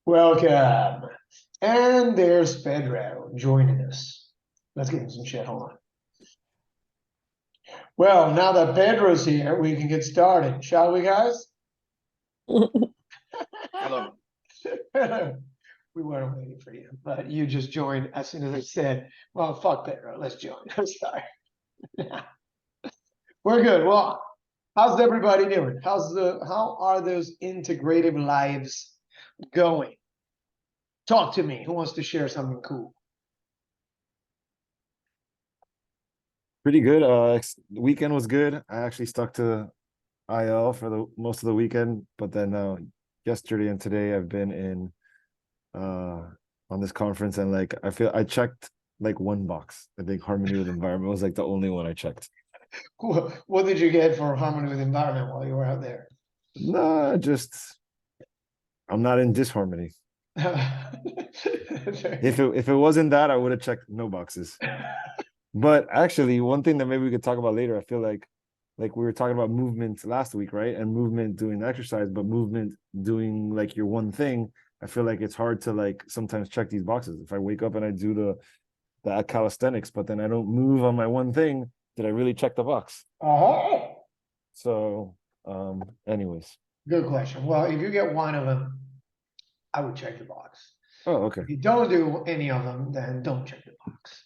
Welcome. And there's Pedro joining us. Let's give him some shit. Hold on. Well, now that Pedro's here, we can get started, shall we, guys? Hello. We weren't waiting for you, but you just joined as soon as I said, well, fuck Pedro, let's join. I'm sorry. We're good. Well, how's everybody doing? How are those integrative lives going? Talk to me. Who wants to share something cool? Pretty good. The weekend was good. I actually stuck to IL for the most of the weekend, but then yesterday and today I've been in on this conference, and like I checked like one box. I think harmony with environment was like the only one I checked. What did you get for harmony with environment while you were out there? Nah, just I'm not in disharmony. If it wasn't that, I would have checked no boxes. But actually, one thing that maybe we could talk about later, I feel like we were talking about movement last week, right? And movement doing exercise, but movement doing like your one thing. I feel like it's hard to like sometimes check these boxes. If I wake up and I do the calisthenics, but then I don't move on my one thing, did I really check the box? Oh, So, anyways. good question. Well, if you get one of them, I would check the box. Oh, okay. If you don't do any of them, then don't check the box.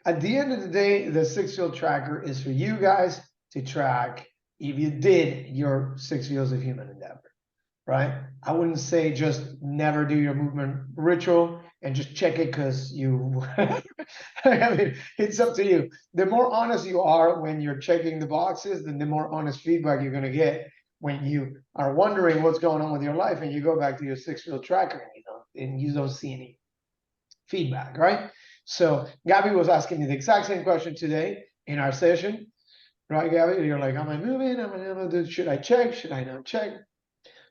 At the end of the day, the 6-field tracker is for you guys to track if you did your 6 fields of human endeavor, right? I wouldn't say just never do your movement ritual and just check it because you, I mean, it's up to you. The more honest you are when you're checking the boxes, then the more honest feedback you're going to get when you are wondering what's going on with your life and you go back to your 6-field tracker and you don't see any feedback, right? So Gabby was asking me the exact same question today in our session, right, Gabby? You're like, am I moving? Should I check? Should I not check?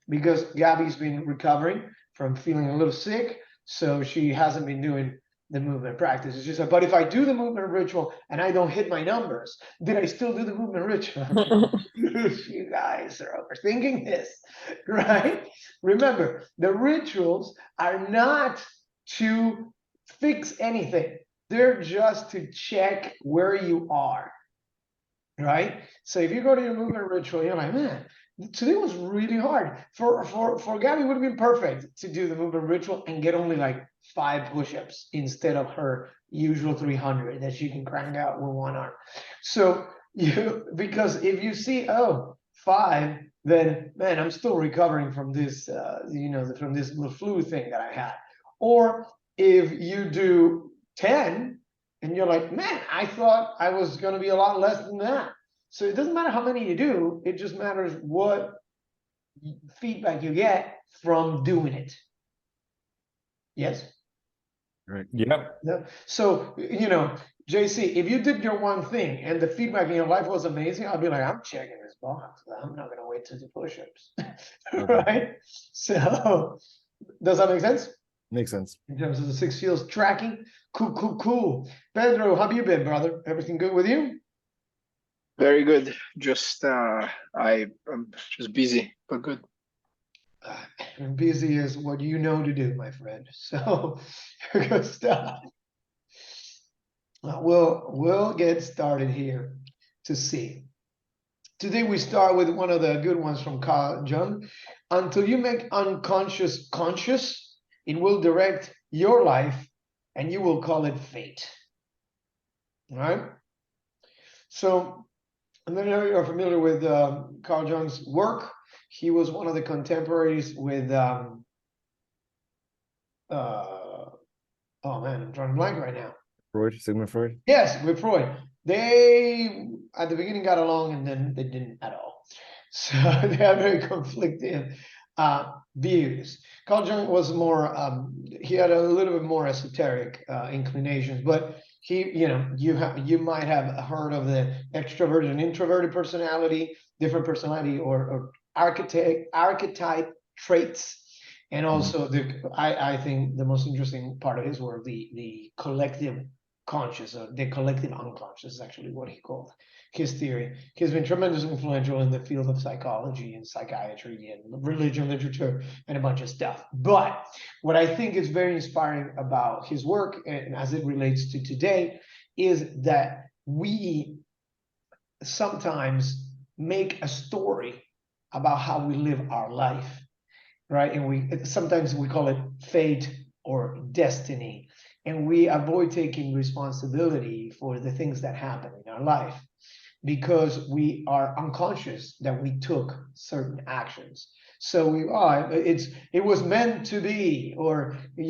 Because Gabby's been recovering from feeling a little sick, so she hasn't been doing the movement practice. She said, but if I do the movement ritual and I don't hit my numbers, did I still do the movement ritual? You guys are overthinking this, right? Remember, the rituals are not to fix anything. They're just to check where you are, right? So if you go to your movement ritual, you're like, man, today was really hard. For Gabby, it would have been perfect to do the movement ritual and get only like 5 push-ups instead of her usual 300 that she can crank out with one arm. So because if you see, oh, 5, then man, I'm still recovering from this, from this little flu thing that I had. Or if you do 10 and you're like, man, I thought I was going to be a lot less than that. So it doesn't matter how many you do, it just matters what feedback you get from doing it. Yes? Right. Yep. Yeah. So, JC, if you did your one thing and the feedback in your life was amazing, I'd be like, I'm checking this box. I'm not going to wait to do push-ups. Right? So, does that make sense? Makes sense. In terms of the 6 fields tracking? Cool. Pedro, how have you been, brother? Everything good with you? Very good. Just I'm just busy, but good. Busy is what you know to do, my friend. So good stuff. We'll get started here to see. Today we start with one of the good ones from Carl Jung. Until you make unconscious conscious, it will direct your life and you will call it fate. All right? So, and then you're familiar with Carl Jung's work. He was one of the contemporaries with oh man, I'm drawing a blank right now. Sigmund Freud? Yes, with Freud. They at the beginning got along and then they didn't at all. So they have very conflicting views. Carl Jung was more he had a little bit more esoteric inclinations, but he, you might have heard of the extroverted and introverted personality, different personality or archetype traits. And also I think the most interesting part of his work, the collective conscious, or the collective unconscious is actually what he called his theory. He's been tremendously influential in the field of psychology and psychiatry and religion, literature, and a bunch of stuff. But what I think is very inspiring about his work, and as it relates to today, is that we sometimes make a story about how we live our life, right? And sometimes we call it fate or destiny, and we avoid taking responsibility for the things that happen in our life because we are unconscious that we took certain actions. So it was meant to be, or the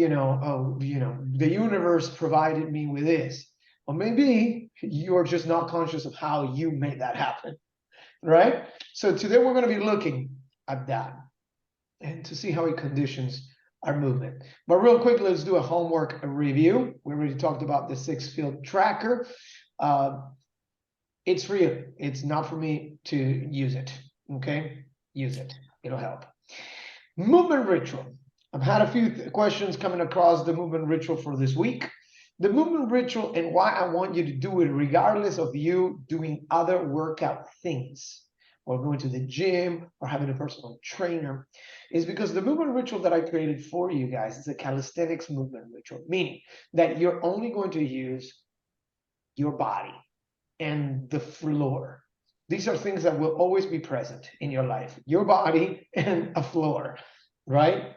universe provided me with this, or maybe you're just not conscious of how you made that happen, right? So today we're going to be looking at that and to see how it conditions our movement. But real quick, let's do a homework review. We already talked about the 6-field tracker. It's for you. It's not for me to use it. Okay, use it. It'll help. Movement ritual. I've had a few questions coming across the movement ritual for this week. The movement ritual and why I want you to do it regardless of you doing other workout things or going to the gym or having a personal trainer is because the movement ritual that I created for you guys is a calisthenics movement ritual, meaning that you're only going to use your body and the floor. These are things that will always be present in your life, your body and a floor, right?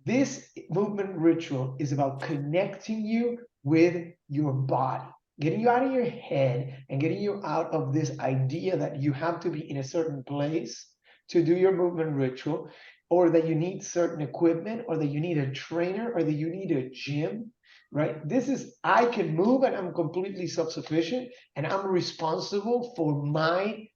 This movement ritual is about connecting you with your body, getting you out of your head and getting you out of this idea that you have to be in a certain place to do your movement ritual, or that you need certain equipment, or that you need a trainer, or that you need a gym, right? This is, I can move and I'm completely self-sufficient and I'm responsible for my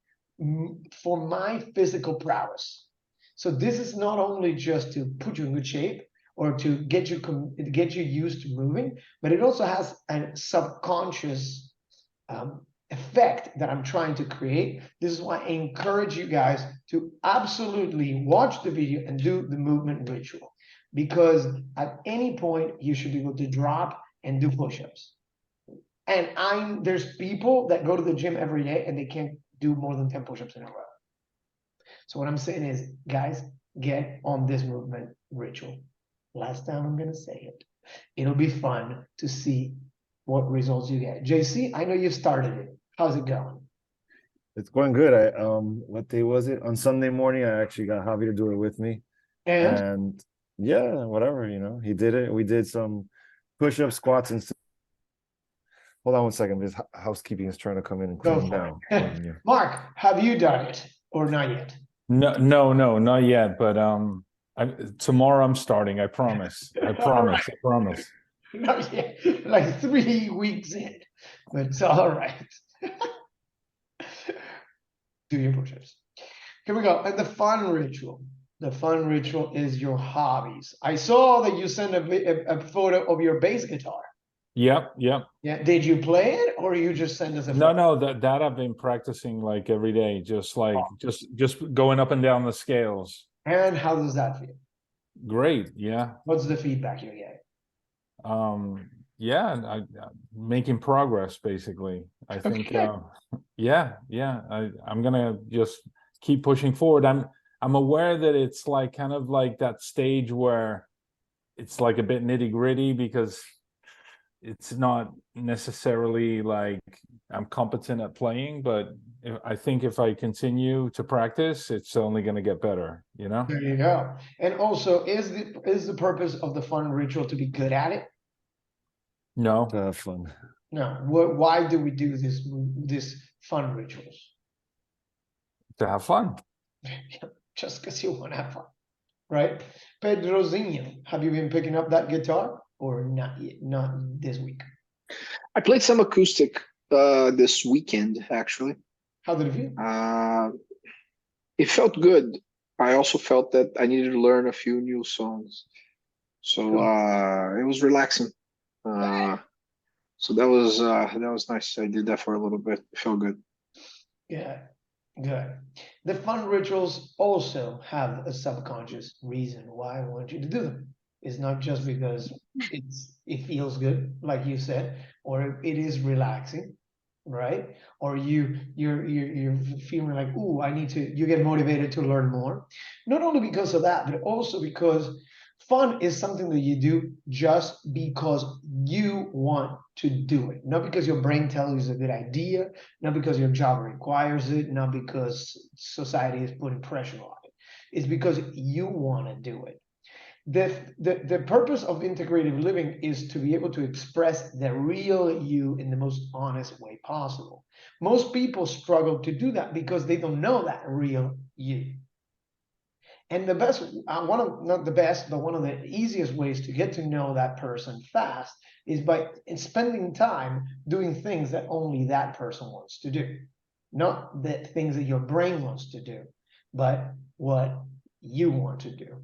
physical prowess. So this is not only just to put you in good shape or to get you used to moving, but it also has a subconscious effect that I'm trying to create. This is why I encourage you guys to absolutely watch the video and do the movement ritual, because at any point you should be able to drop and do push-ups. And there's people that go to the gym every day and they can't do more than 10 push-ups in a row. So what I'm saying is, guys, get on this movement ritual. Last time I'm going to say it. It'll be fun to see what results you get. JC, I know you started it. How's it going? It's going good. What day was it? On Sunday morning, I actually got Javi to do it with me. And yeah, whatever, he did it. We did some push-ups, squats, and hold on one second. This housekeeping is trying to come in and clean down. Mark, have you done it or not yet? No, not yet. But tomorrow I'm starting. I promise. I promise. I promise. Not yet. Like 3 weeks in, but it's all right. Do your push-ups. Here we go. And the fun ritual. The fun ritual is your hobbies. I saw that you sent a photo of your bass guitar. Yep. Yeah. Did you play it, or you just send us a photo? No, that I've been practicing like every day, just going up and down the scales. And how does that feel? Great. Yeah. What's the feedback you get? Yeah, I'm making progress basically. I think I'm gonna just keep pushing forward. I'm aware that it's like kind of like that stage where it's like a bit nitty-gritty, because it's not necessarily like I'm competent at playing, but I think if I continue to practice, it's only going to get better, There you go. And also, is the purpose of the fun ritual to be good at it? No. To have fun. No. Why do we do this fun rituals? To have fun. Just because you want to have fun, right? Pedrozinho, have you been picking up that guitar or not yet? Not this week. I played some acoustic this weekend, actually. How did it feel? It felt good. I also felt that I needed to learn a few new songs. So it was relaxing. So that was nice. I did that for a little bit. It felt good. Yeah, good. The fun rituals also have a subconscious reason why I want you to do them. is not just because it feels good, like you said, or it is relaxing, right? Or you're feeling like, ooh, you get motivated to learn more. Not only because of that, but also because fun is something that you do just because you want to do it, not because your brain tells you it's a good idea, not because your job requires it, not because society is putting pressure on it. It's because you want to do it. The purpose of integrative living is to be able to express the real you in the most honest way possible. Most people struggle to do that because they don't know that real you. And the best, not the best, but one of the easiest ways to get to know that person fast is by spending time doing things that only that person wants to do. Not the things that your brain wants to do, but what you want to do.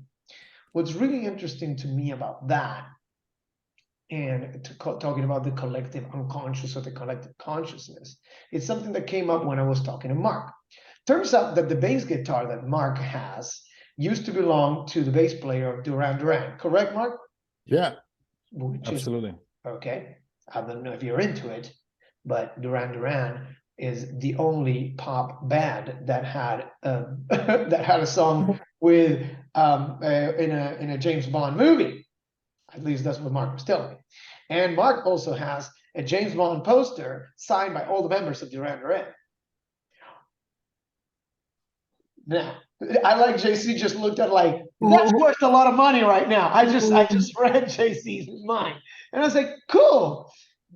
What's really interesting to me about that, and talking about the collective unconscious or the collective consciousness, it's something that came up when I was talking to Mark. Turns out that the bass guitar that Mark has used to belong to the bass player of Duran Duran. Correct, Mark? Yeah, Which absolutely. is, okay, I don't know if you're into it, but Duran Duran is the only pop band that had that had a song with in a James Bond movie. At least that's what Mark was telling me. And Mark also has a James Bond poster signed by all the members of Duran Duran. Now, I like JC just looked at like, that's worth a lot of money right now. I just read JC's mind. And I was like, cool.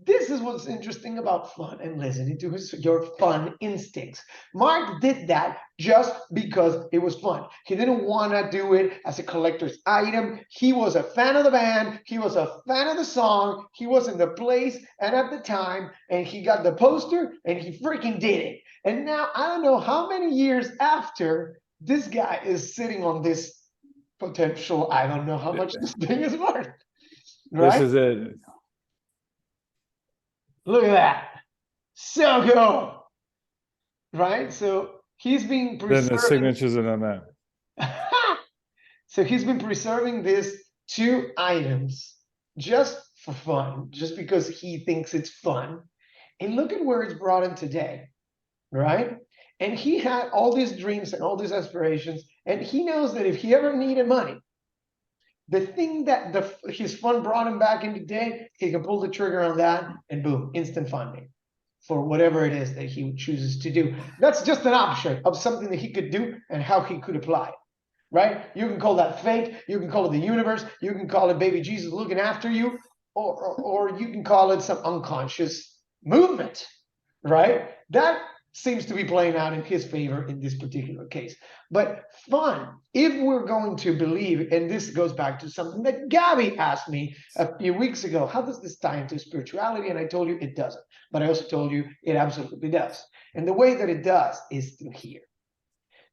This is what's interesting about fun and listening to your fun instincts. Mark did that just because it was fun. He didn't want to do it as a collector's item. He was a fan of the band. He was a fan of the song. He was in the place and at the time, and he got the poster and he freaking did it. And now I don't know how many years after this guy is sitting on this potential, I don't know how much this thing is worth. Right? This is it. Look at that. So cool. Right? So he's been Then preserving. the signatures are on that. So he's been preserving these two items just for fun, just because he thinks it's fun. And look at where it's brought him today. Right? And he had all these dreams and all these aspirations. And he knows that if he ever needed money, the thing that his fun brought him back into day, he can pull the trigger on that and boom, instant funding for whatever it is that he chooses to do. That's just an option of something that he could do and how he could apply it, right? You can call that fate, you can call it the universe, you can call it baby Jesus looking after you, or you can call it some unconscious movement, right? That seems to be playing out in his favor in this particular case. But fun, if we're going to believe, and this goes back to something that Gabby asked me a few weeks ago, how does this tie into spirituality? And I told you it doesn't, but I also told you it absolutely does. And the way that it does is through here.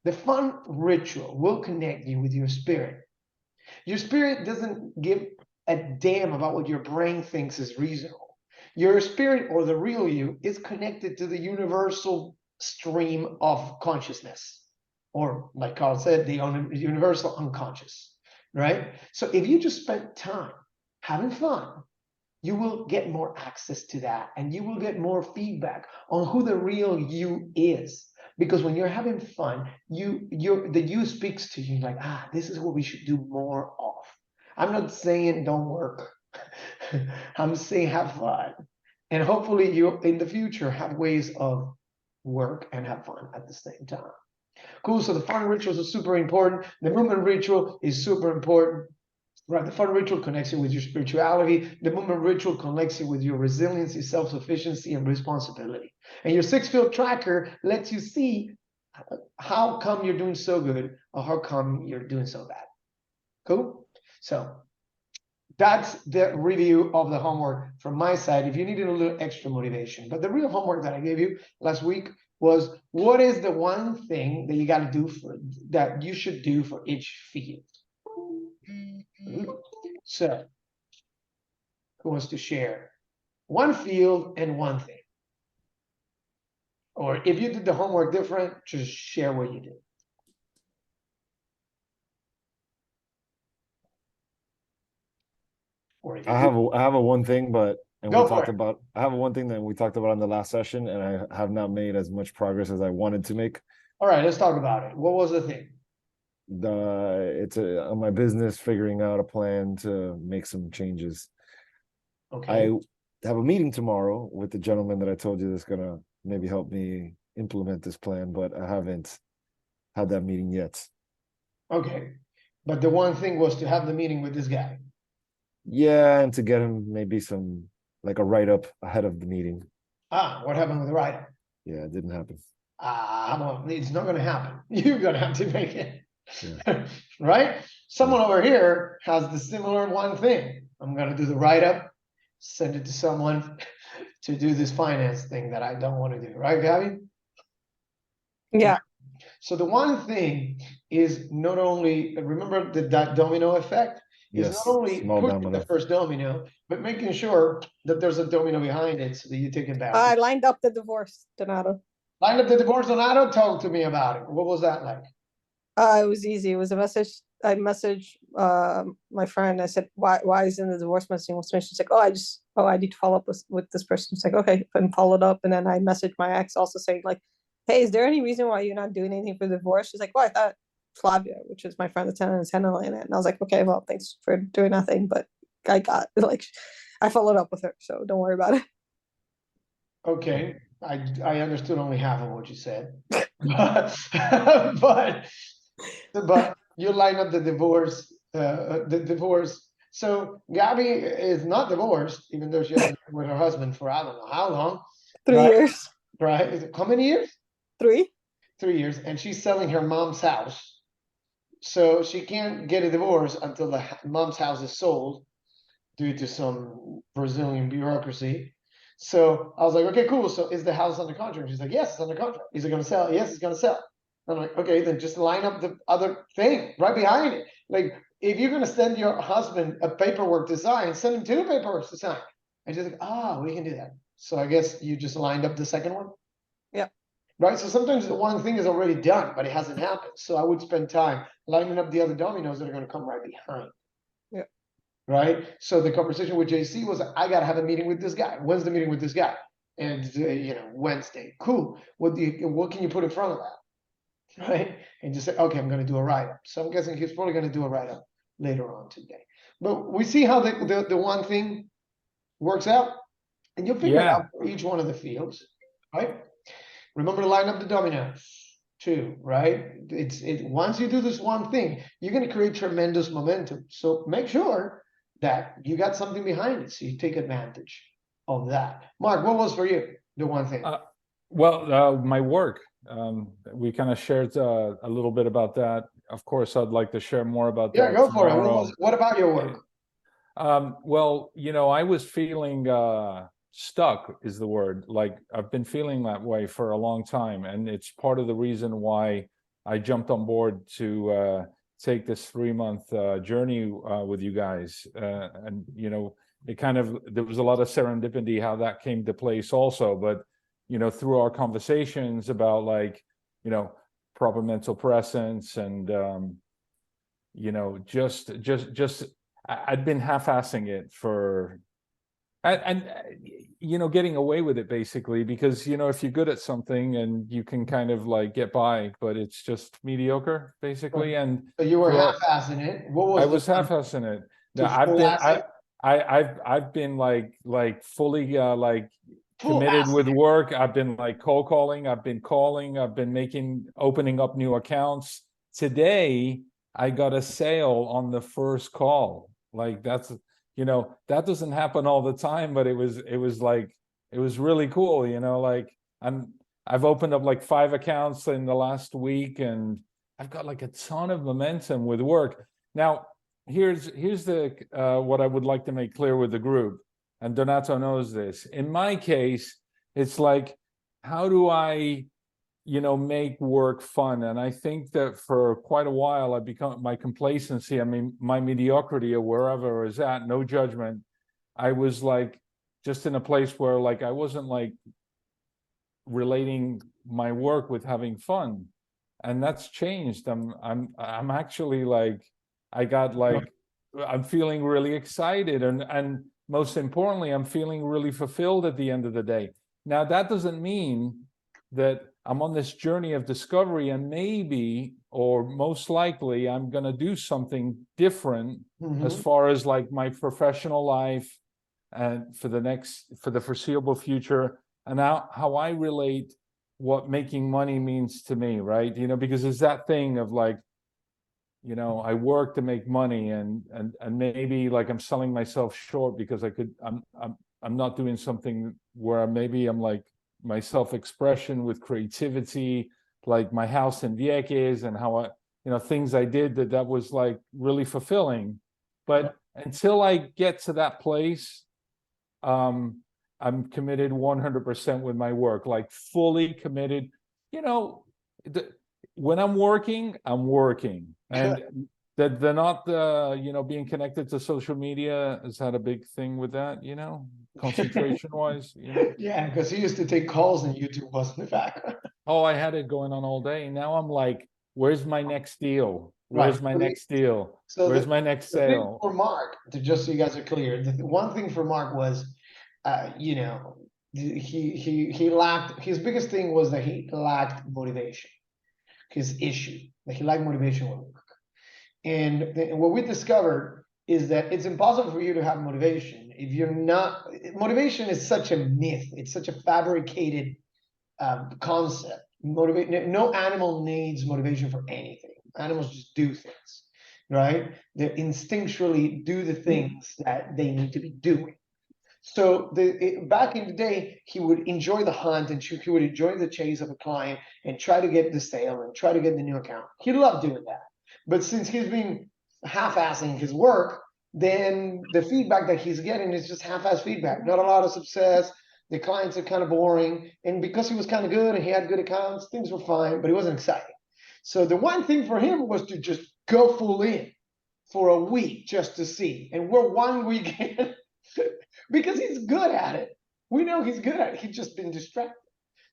The fun ritual will connect you with your spirit. Your spirit doesn't give a damn about what your brain thinks is reasonable. Your spirit, or the real you, is connected to the universal stream of consciousness, or like Carl said, the universal unconscious, right? So if you just spend time having fun, you will get more access to that, and you will get more feedback on who the real you is. Because when you're having fun, the you speaks to you like, this is what we should do more of. I'm not saying don't work. I'm saying have fun. And hopefully you in the future have ways of work and have fun at the same time. Cool. So the fun rituals are super important. The movement ritual is super important. Right. The fun ritual connects you with your spirituality. The movement ritual connects you with your resiliency, self-sufficiency, and responsibility. And your 6-field tracker lets you see how come you're doing so good or how come you're doing so bad. Cool. So that's the review of the homework from my side. If you needed a little extra motivation, but the real homework that I gave you last week was, what is the one thing that you got to do that you should do for each field? So who wants to share one field and one thing? Or if you did the homework different, just share what you did. Or if I you have do, I have a one thing, but and Go we for talked it. about I have a one thing that we talked about in the last session, and I have not made as much progress as I wanted to make. all right, let's talk about it. What was the thing? It's on my business, figuring out a plan to make some changes. Okay, I have a meeting tomorrow with the gentleman that I told you that's gonna maybe help me implement this plan, but I haven't had that meeting yet. okay. But the one thing was to have the meeting with this guy. Yeah, and to get him maybe some like a write-up ahead of the meeting. Ah, what happened with the writer? Yeah, it didn't happen. Well, it's not gonna happen. You're gonna have to make it. Yeah. Right? Someone over here has the similar one thing. I'm gonna do the write-up, send it to someone to do this finance thing that I don't want to do, right, Gabby? Yeah. So the one thing is not only, remember that domino effect? Is not Yes, only small pushing the domino. first domino, but making sure that there's a domino behind it so that you take I advantage. lined up the divorce, Donato. Line up the divorce Donato, talk to me about it. What was that like? It was easy. It was a message. I messaged my friend. I said, why isn't the divorce messaging? She's like, I need to follow up with this person. It's like, okay, and followed up. And then I messaged my ex also saying like, hey, is there any reason why you're not doing anything for the divorce? She's like, well, I thought Flavia, which is my friend, is handling it. And I was like, okay, well, thanks for doing nothing. But I got like, I followed up with her. So don't worry about it. Okay, I understood only half of what you said. But you line up the divorce. So Gabby is not divorced, even though she has been with her husband for I don't know how long, 3 Right. years. right? Is it, how many years? 3. 3 years, and she's selling her mom's house. So she can't get a divorce until the mom's house is sold due to some Brazilian bureaucracy. So I was like, okay, cool. So is the house under contract? She's like, yes, it's under contract. Is it going to sell? Yes, it's going to sell. I'm like, okay, then just line up the other thing right behind it. Like, if you're going to send your husband a paperwork to sign, send him 2 paperwork to sign. And she's like, we can do that. So I guess you just lined up the second one. Yep. Right. So sometimes the one thing is already done, but it hasn't happened. So I would spend time lining up the other dominoes that are going to come right behind. Yep. Right. So the conversation with JC was, I got to have a meeting with this guy. When's the meeting with this guy? And Wednesday. Cool. What can you put in front of that? Right. And just say, okay, I'm going to do a write-up. So I'm guessing he's probably going to do a write-up later on today. But we see how the one thing works out, and you'll figure it out for each one of the fields, right? Remember to line up the dominoes too, right? Once you do this one thing, you're going to create tremendous momentum. So make sure that you got something behind it, so you take advantage of that. Mark, what was for you the one thing? My work. We kind of shared a little bit about that. Of course, I'd like to share more about Yeah, that go for it. tomorrow. What about your work? Well, I was feeling stuck is the word. Like I've been feeling that way for a long time, and it's part of the reason why I jumped on board to take this 3-month journey with you guys. And it kind of, there was a lot of serendipity how that came to place also, but through our conversations about like proper mental presence and just I'd been half-assing it for and getting away with it basically, because if you're good at something and you can kind of like get by, but it's just mediocre basically. And So you were throughout- half-assing it. What was I the was one half-assing it. to Now, full-ass it? I've been like fully like Full committed ass with it. work. I've been like cold calling. I've been calling. I've been opening up new accounts. Today, I got a sale on the first call. Like that's that doesn't happen all the time, but it was really cool. Like I've opened up like 5 accounts in the last week, and I've got like a ton of momentum with work. Now, here's the what I would like to make clear with the group, and Donato knows this. In my case, it's like, how do I make work fun? And I think that for quite a while, I've become my complacency, my mediocrity or wherever is at, no judgment. I was like, just in a place where like, I wasn't like relating my work with having fun. And that's changed. I'm actually like, I got like I'm feeling really excited, and most importantly, I'm feeling really fulfilled at the end of the day. Now, that doesn't mean that I'm on this journey of discovery, and maybe, or most likely, I'm going to do something different as Mhm. far as like my professional life and for the foreseeable future, and how I relate what making money means to me, right? You know, because it's that thing of like, you know, I work to make money, and maybe like I'm selling myself short because I'm not doing something where maybe I'm like my self-expression with creativity, like my house in Vieques, and how I, you know, things I did that was like really fulfilling. But until I get to that place, I'm committed 100% with my work, like fully committed. You know, when I'm working, and that they're not you know, being connected to social media has had a big thing with that, you know, concentration wise, you know. Yeah, because he used to take calls and YouTube was in the background. Oh, I had it going on all day. Now I'm like, where's my next deal? Where's Right. my next deal? So Where's my next the thing sale? for Mark, just so you guys are clear, the one thing for Mark was, you know, he lacked, his biggest thing was that he lacked motivation. His issue, that he lacked motivation with work. And what we discovered is that it's impossible for you to have motivation if you're not. Motivation is such a myth. It's such a fabricated concept. No animal needs motivation for anything. Animals just do things, right? They instinctually do the things that they need to be doing. So back in the day, he would enjoy the hunt, and he would enjoy the chase of a client and try to get the sale and try to get the new account. He loved doing that. But since he's been half-assing his work, then the feedback that he's getting is just half-ass feedback. Not a lot of success. The clients are kind of boring. And because he was kind of good and he had good accounts, things were fine, but he wasn't exciting. So the one thing for him was to just go full in for a week just to see. And we're 1 week in. Because he's good at it. We know he's good at it. He's just been distracted.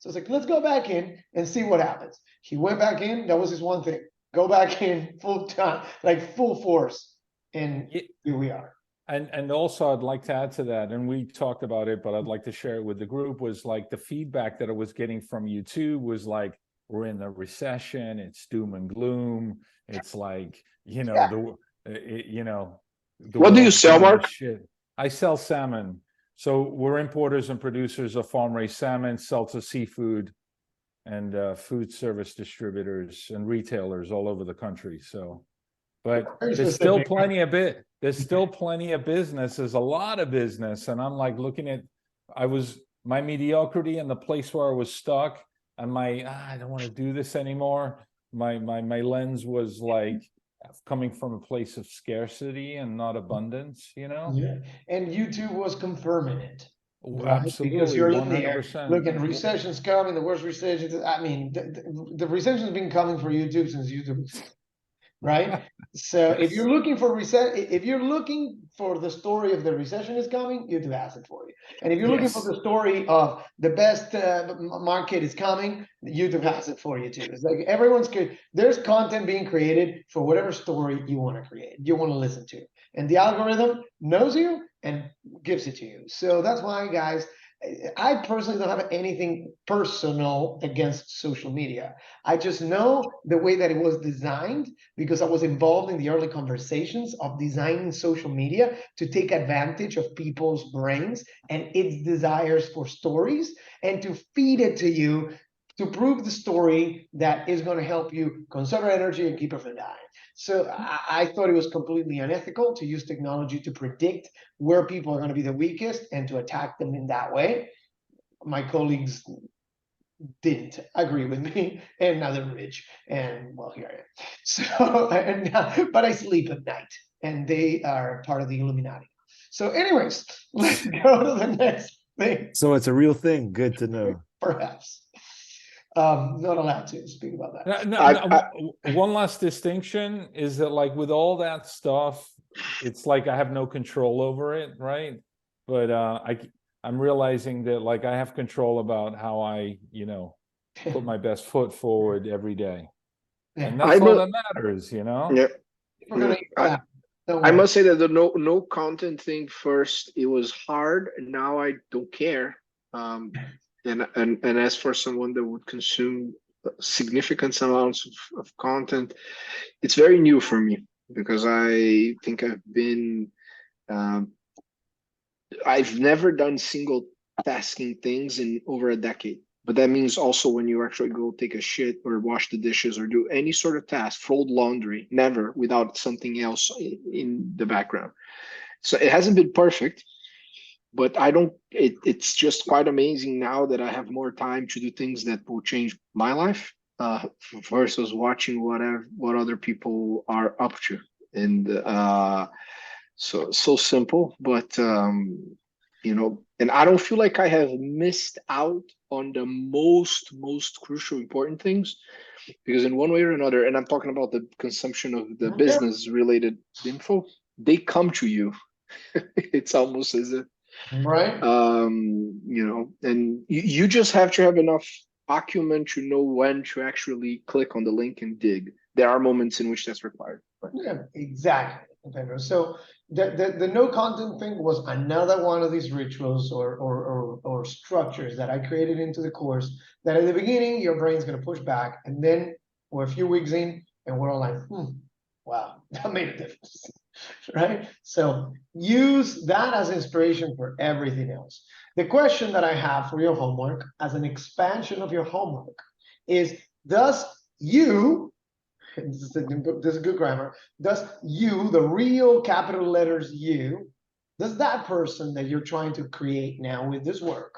So it's like, let's go back in and see what happens. He went back in. That was his one thing. Go back in full time, like full force. And here we are. And also I'd like to add to that, and we talked about it, but I'd like to share it with the group, was like the feedback that I was getting from YouTube was like, we're in a recession, it's doom and gloom. It's like, you know, you know, the What do you world's sell, going to Mark? shit. I sell salmon. So we're importers and producers of farm-raised salmon, sell to seafood and food service distributors and retailers all over the country. So, but Very there's still specific. plenty of there's still plenty of business. There's a lot of business. And I'm like looking at, my mediocrity and the place where I was stuck, and I don't want to do this anymore. My lens was like coming from a place of scarcity and not abundance, you know? Yeah. And YouTube was confirming it. Right? Because Absolutely, you're in there. 100%. Look, and recession's coming, the worst recession. I mean, the recession's been coming for YouTube since YouTube. Right? So if you're looking for if you're looking for the story of the recession is coming, YouTube has it for you. And if you're looking for the story of the best market is coming, YouTube has it for you too. It's like everyone's good. There's content being created for whatever story you want to create, you want to listen to, and the algorithm knows you and gives it to you. So that's why, guys, I personally don't have anything personal against social media. I just know the way that it was designed because I was involved in the early conversations of designing social media to take advantage of people's brains and its desires for stories and to feed it to you to prove the story that is going to help you conserve energy and keep it from dying. So I thought it was completely unethical to use technology to predict where people are going to be the weakest and to attack them in that way. My colleagues didn't agree with me, and now they're rich, and well, here I am. So, but I sleep at night, and they are part of the Illuminati. So, anyways, let's go to the next thing. So it's a real thing. Good to know. Perhaps. Not allowed to speak about that. One last distinction is that, like, with all that stuff, it's like I have no control over it, right? But I'm realizing that, like, I have control about how I, you know, put my best foot forward every day, and that's all that matters, you know. Yeah. We're gonna use that. Don't I worry. must say that the no content thing first, it was hard, and now I don't care. And as for someone that would consume significant amounts of content, it's very new for me because I think um, I've never done single tasking things in over a decade. But that means also when you actually go take a shit or wash the dishes or do any sort of task, fold laundry, never without something else in the background. So it hasn't been perfect, but I don't, it's just quite amazing now that I have more time to do things that will change my life versus watching what other people are up to. And so simple, but and I don't feel like I have missed out on the most crucial important things, because in one way or another, and I'm talking about the consumption of the business related info, they come to you. It's almost as if Right? and you just have to have enough acumen to know when to actually click on the link and dig. There are moments in which that's required. Yeah, exactly, Pedro. So the no content thing was another one of these rituals or structures that I created into the course that at the beginning your brain's gonna push back, and then we're a few weeks in and we're all like, wow, that made a difference. Right? So use that as inspiration for everything else. The question that I have for your homework as an expansion of your homework is, does you, this is good grammar, does you, the real capital letters you, does that person that you're trying to create now with this work,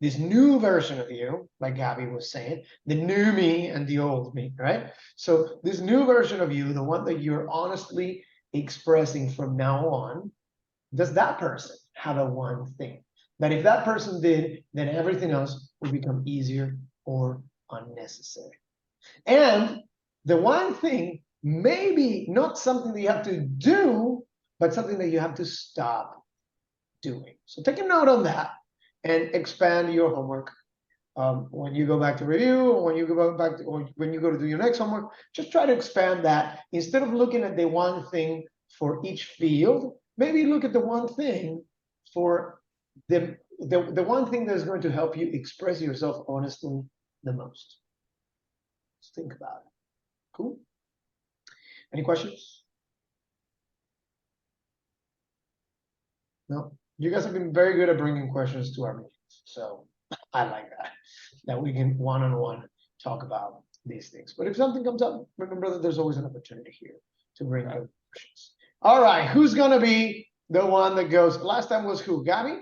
this new version of you, like Gabby was saying, the new me and the old me, right? So this new version of you, the one that you're honestly expressing from now on, does that person have a one thing that if that person did, then everything else would become easier or unnecessary? And the one thing, maybe not something that you have to do, but something that you have to stop doing. So take a note on that and expand your homework. When you go back to review, or when you go back to, or when you go to do your next homework, just try to expand that. Instead of looking at the one thing for each field, maybe look at the one thing for the one thing that's going to help you express yourself honestly the most. Just think about it. Cool. Any questions? No. You guys have been very good at bringing questions to our meetings, so I like that we can one-on-one talk about these things. But if something comes up, remember that there's always an opportunity here to bring good questions. All right, who's gonna be the one that goes? Last time was who? Gabby?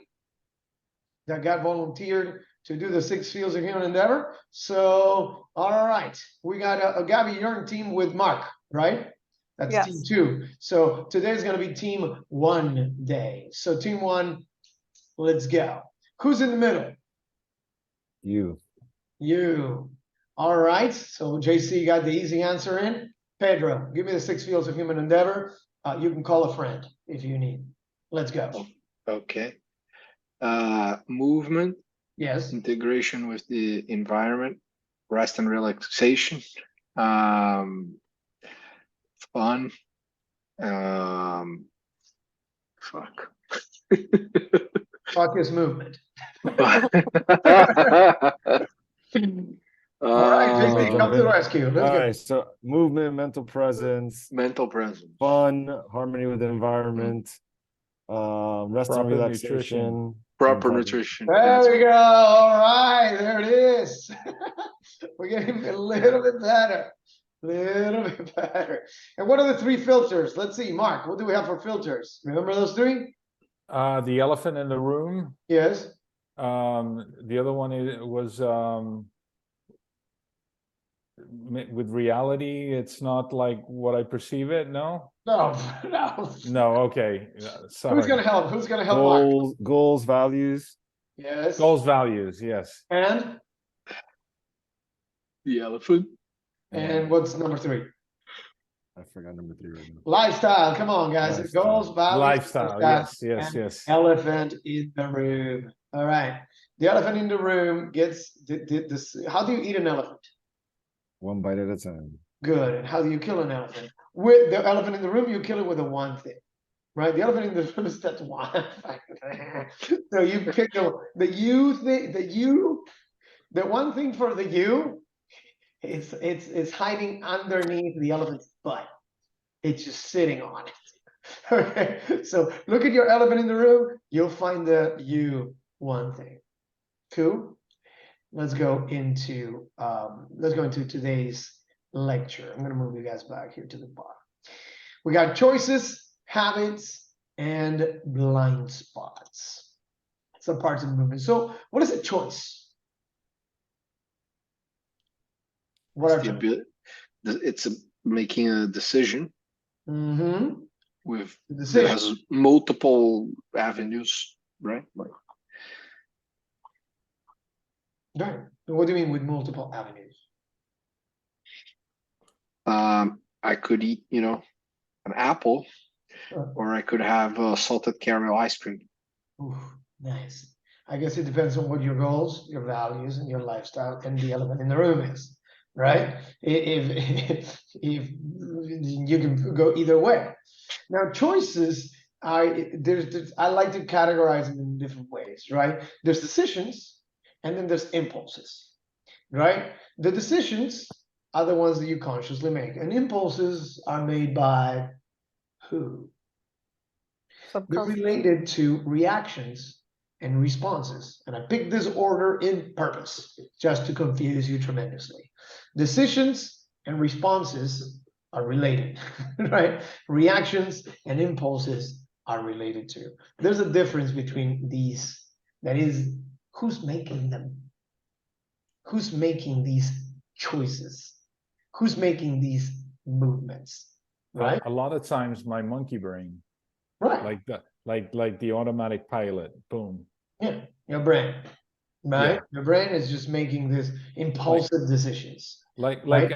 That got volunteered to do the 6 fields of human endeavor. So, all right, we got Gabby, you're in team with Mark, right? That's Yes. team 2. So today's gonna be team 1 day. So team 1, let's go. Who's in the middle? You. You. All right, so JC got the easy answer in. Pedro, give me the 6 fields of human endeavor. You can call a friend if you need. Let's go. Okay. Movement, Yes. integration with the environment, rest and relaxation, fun, fuck. Fuck is movement. Uh, All right, JC, come to the uh, rescue. Let's All go. right, so movement, mental presence, Mental presence. fun, harmony with the environment, rest and Proper relaxation, Proper and nutrition. There we go. All right, there it is. We're getting a little bit better. Little bit better. And what are the 3 filters? Let's see, Mark, what do we have for filters? Remember those 3? The elephant in the room. Yes. The other one was with reality. It's not like what I perceive it. No. No, no. No. Okay. Sorry. Who's gonna help? Who's gonna help Mark? goals, values. Yes. Goals, values. Yes. And The elephant. what's number 3? I forgot number 3 right now. Lifestyle. Come on, guys. Lifestyle. Goals, values, Lifestyle. Yes. Yes. and Yes. elephant in the room. All right. The elephant in the room gets this. How do you eat an elephant? One bite at a time. Good. And how do you kill an elephant? With the elephant in the room, you kill it with a one thing. right? The elephant in the room is that one. So you pick the you thing, the one thing for the you, it's hiding underneath the elephant's butt. It's just sitting on it. Okay, so look at your elephant in the room, you'll find the you one thing. Cool. Let's go into today's lecture. I'm gonna move you guys back here to the bottom. We got choices, habits, and blind spots. Some parts of the movement. So what is a choice? What are It's the choices? ability, it's making a decision Mm-hmm. with that Decision. has multiple avenues, right? Like, Right. What do you mean with multiple avenues? I could eat, an apple, Sure. or I could have salted caramel ice cream. Ooh, nice. I guess it depends on what your goals, your values, and your lifestyle, and the elephant in the room is, right? If you can go either way. Now, choices, I like to categorize them in different ways, right? There's decisions, and then there's impulses, right? The decisions are the ones that you consciously make, and impulses are made by who? They're Subconscious. related to reactions and responses. And I picked this order in purpose, just to confuse you tremendously. Decisions and responses are related, right? Reactions and impulses are related too. There's a difference between these. That is, who's making them? Who's making these choices? Who's making these movements? Right? A lot of times my monkey brain, Right. like the automatic pilot, boom. Yeah, your brain, right? Yeah. Your brain is just making these impulsive decisions. Like Right.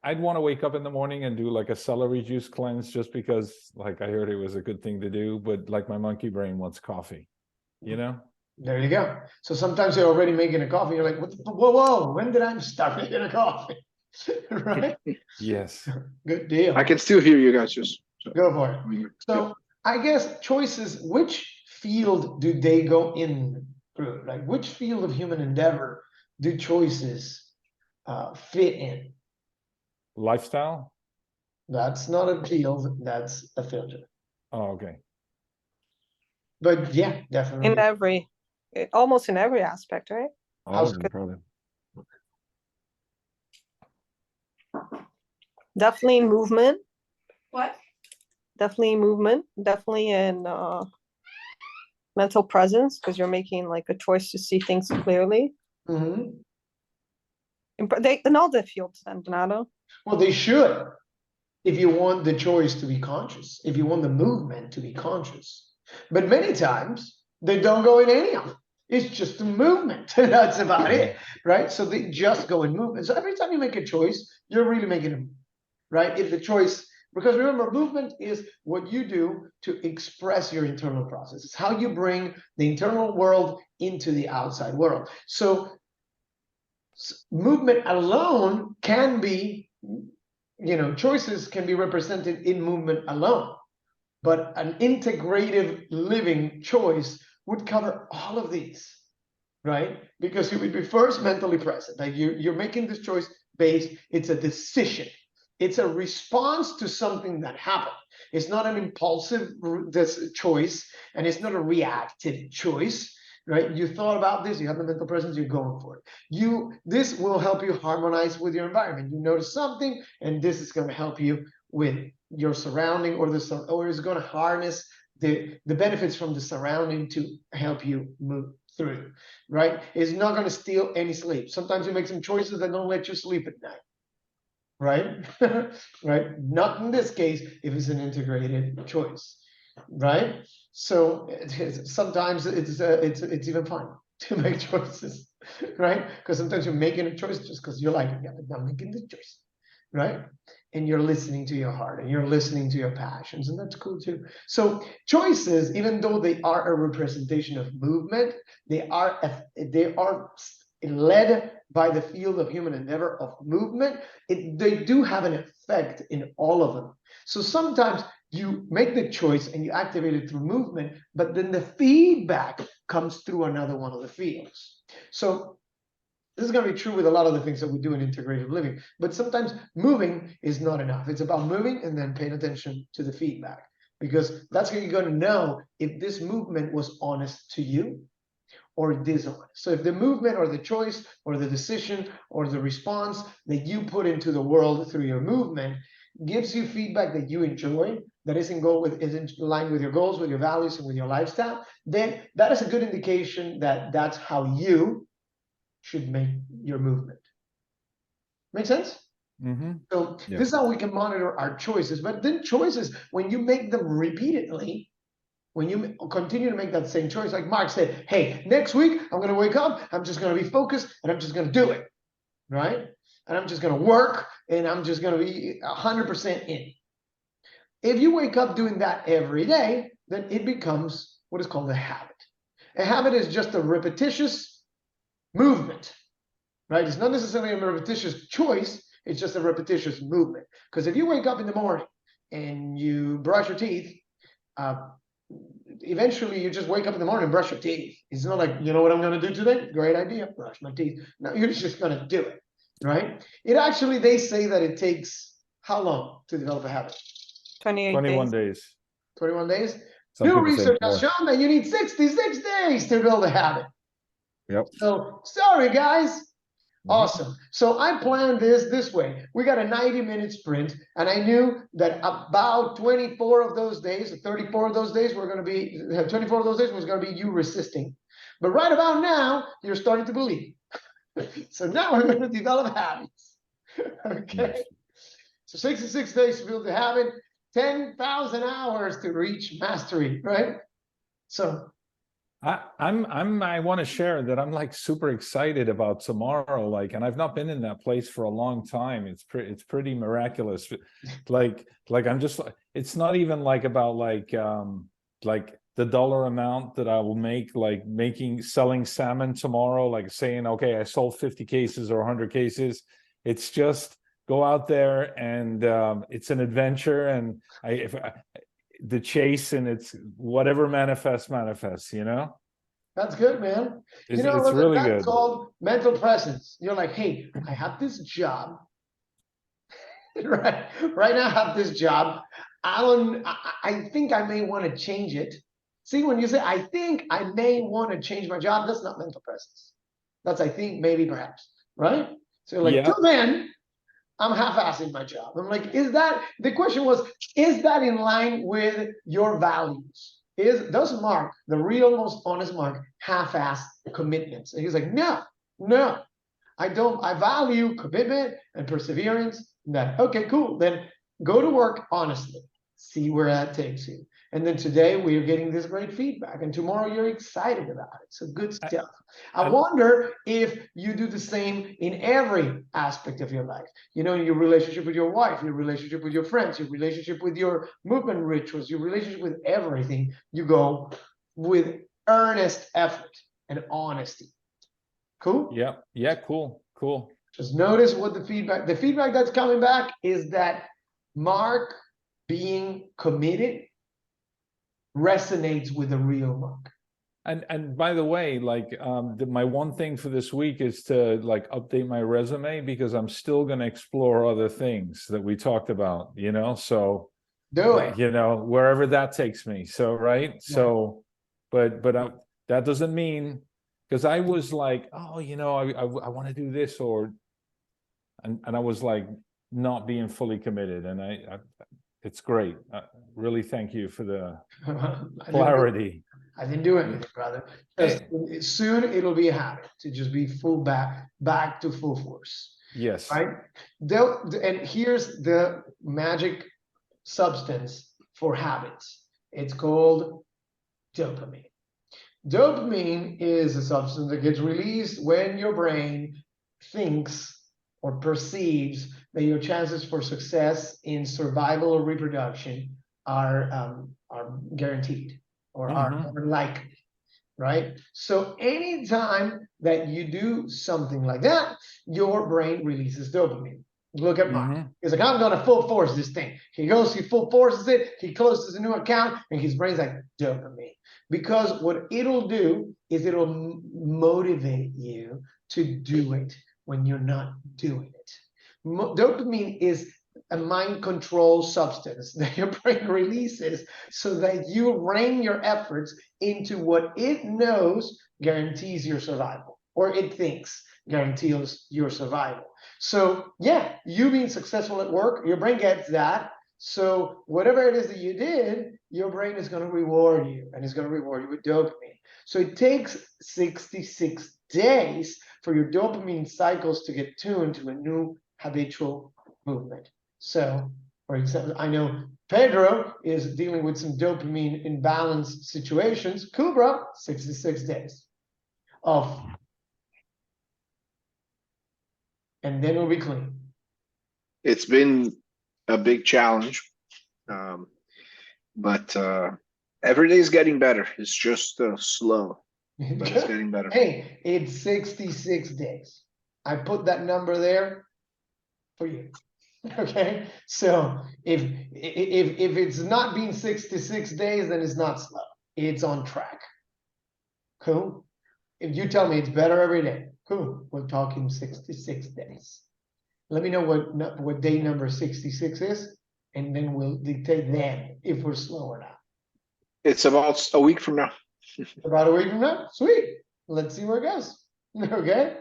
I'd want to wake up in the morning and do like a celery juice cleanse just because like I heard it was a good thing to do, but like my monkey brain wants coffee, you know? There you go. So sometimes you're already making a coffee. You're like, whoa, when did I start making a coffee? Right? Yes. Good deal. I can still hear you guys. Just Go for it. So I guess choices, which field do they go in through? Like which field of human endeavor do choices fit in? Lifestyle? That's not a field, that's a filter. Oh, okay. But yeah, definitely. In every, almost in every aspect, right? All of them, probably. Definitely in movement, What? definitely in movement, definitely in mental presence, because you're making like a choice to see things clearly. Mhm. In all the fields, then, Donato. Well, they should, if you want the choice to be conscious, if you want the movement to be conscious. But many times they don't go in any of them. It's just a movement. That's about it, right? So they just go in movement. So every time you make a choice, you're really making a, right? If the choice, because remember, movement is what you do to express your internal process. It's how you bring the internal world into the outside world. So movement alone can be, choices can be represented in movement alone, but an integrative living choice would cover all of these, right? Because you would be first mentally present, like you're making this choice based, it's a decision, it's a response to something that happened. It's not an impulsive choice, and it's not a reactive choice, right? You thought about this, you have the mental presence, you're going for it. This will help you harmonize with your environment. You notice something, and this is going to help you with your surrounding, or is going to harness the benefits from the surrounding to help you move through, right? It's not going to steal any sleep. Sometimes you make some choices that don't let you sleep at night, right? Right? Not in this case, if it's an integrated choice, right? So sometimes it's even fun to make choices, right? Because sometimes you're making a choice just because you're like, yeah, I'm making this choice, right? And you're listening to your heart, and you're listening to your passions, and that's cool too. So choices, even though they are a representation of movement, they are led by the field of human endeavor of movement. They do have an effect in all of them. So sometimes you make the choice and you activate it through movement, but then the feedback comes through another one of the fields. So this is going to be true with a lot of the things that we do in integrative living, but sometimes moving is not enough. It's about moving and then paying attention to the feedback, because that's how you're going to know if this movement was honest to you or dishonest. So if the movement or the choice or the decision or the response that you put into the world through your movement gives you feedback that you enjoy, that is in line with your goals, with your values, and with your lifestyle, then that is a good indication that that's how you should make your movement. Make sense? So Yeah. this is how we can monitor our choices. But then choices, when you make them repeatedly, when you continue to make that same choice, like Mark said, hey, next week I'm going to wake up, I'm just going to be focused, and I'm just going to do it, right? And I'm just going to work, and I'm just going to be 100% in. If you wake up doing that every day, then it becomes what is called a habit. A habit is just a repetitious movement, right? It's not necessarily a repetitious choice, it's just a repetitious movement. Because if you wake up in the morning and you brush your teeth, eventually you just wake up in the morning and brush your teeth. It's not like, you know what I'm going to do today? Great idea, brush my teeth. No, you're just going to do it, right? It actually, they say that it takes how long to develop a habit? 28 21 days. days. 21 days? Some New people say research has more. shown that you need 66 days to build a habit. Yep. So, sorry guys. Awesome. So I planned this way. We got a 90-minute sprint, and I knew that about 24 of those days, 34 of those days were going to be, 24 of those days was going to be you resisting. But right about now, you're starting to believe. So now we're going to develop habits. Okay. Nice. So 66 days to build the habit, 10,000 hours to reach mastery, right? So I want to share that I'm like super excited about tomorrow, like, and I've not been in that place for a long time. It's pretty miraculous. Like I'm just, it's not even like about like the dollar amount that I will make, like selling salmon tomorrow, like saying, okay, I sold 50 cases or 100 cases. It's just go out there and it's an adventure, and the chase, and it's whatever manifests, you know? that's good, man. It's that's really good. called mental presence. You're like, hey, I have this job. Right now I have this job. I think I may want to change it. See, when you say I think I may want to change my job, that's not mental presence. That's I think, maybe, perhaps, right? So you're like, Yeah. till then, I'm half-assing my job. I'm like, the question was, is that in line with your values? Does Mark, the real most honest Mark, half-ass commitments? And he's like, no, I don't. I value commitment and perseverance. Okay, cool. Then go to work honestly. See where that takes you. And then today we are getting this great feedback, and tomorrow you're excited about it. So good stuff. I wonder if you do the same in every aspect of your life. You know, your relationship with your wife, your relationship with your friends, your relationship with your movement rituals, your relationship with everything. You go with earnest effort and honesty. Cool? Yeah, cool. Just notice what the feedback that's coming back is that Mark being committed resonates with the real Mark. And by the way, like my one thing for this week is to like update my resume, because I'm still going to explore other things that we talked about, you know, so Do it. you know, wherever that takes me. So right. Yeah. So but that doesn't mean, because I was like, oh, you know, I want to do this, or and I was like not being fully committed, and I it's great. Really thank you for the clarity. I didn't do anything, brother. Just soon it'll be a habit to just be back to full force. Yes. Right. And here's the magic substance for habits. It's called dopamine. Dopamine is a substance that gets released when your brain thinks or perceives that your chances for success in survival or reproduction are guaranteed or are more likely, right? So anytime that you do something like that, your brain releases dopamine. Look at Mark. Mhm. He's like, I'm gonna full force this thing. He goes, he full forces it, he closes a new account, and his brain's like, dopamine. Because what it'll do is it'll motivate you to do it when you're not doing it. Dopamine is a mind control substance that your brain releases so that you rein your efforts into what it knows guarantees your survival, or it thinks guarantees your survival. So yeah, you being successful at work, your brain gets that. So whatever it is that you did, your brain is going to reward you, and it's going to reward you with dopamine. So it takes 66 days for your dopamine cycles to get tuned to a new habitual movement. So, for example, I know Pedro is dealing with some dopamine imbalance situations. Cool, bro. 66 days of, and then we'll be clean. It's been a big challenge, but every day is getting better. It's just slow, but it's getting better. Hey, it's 66 days. I put that number there for you. Okay, so if it's not been 66 days, then it's not slow. It's on track. Cool. If you tell me it's better every day, cool. We're talking 66 days. Let me know what day number 66 is, and then we'll dictate then if we're slow or not. It's about a week from now. About a week from now? Sweet. Let's see where it goes. Okay?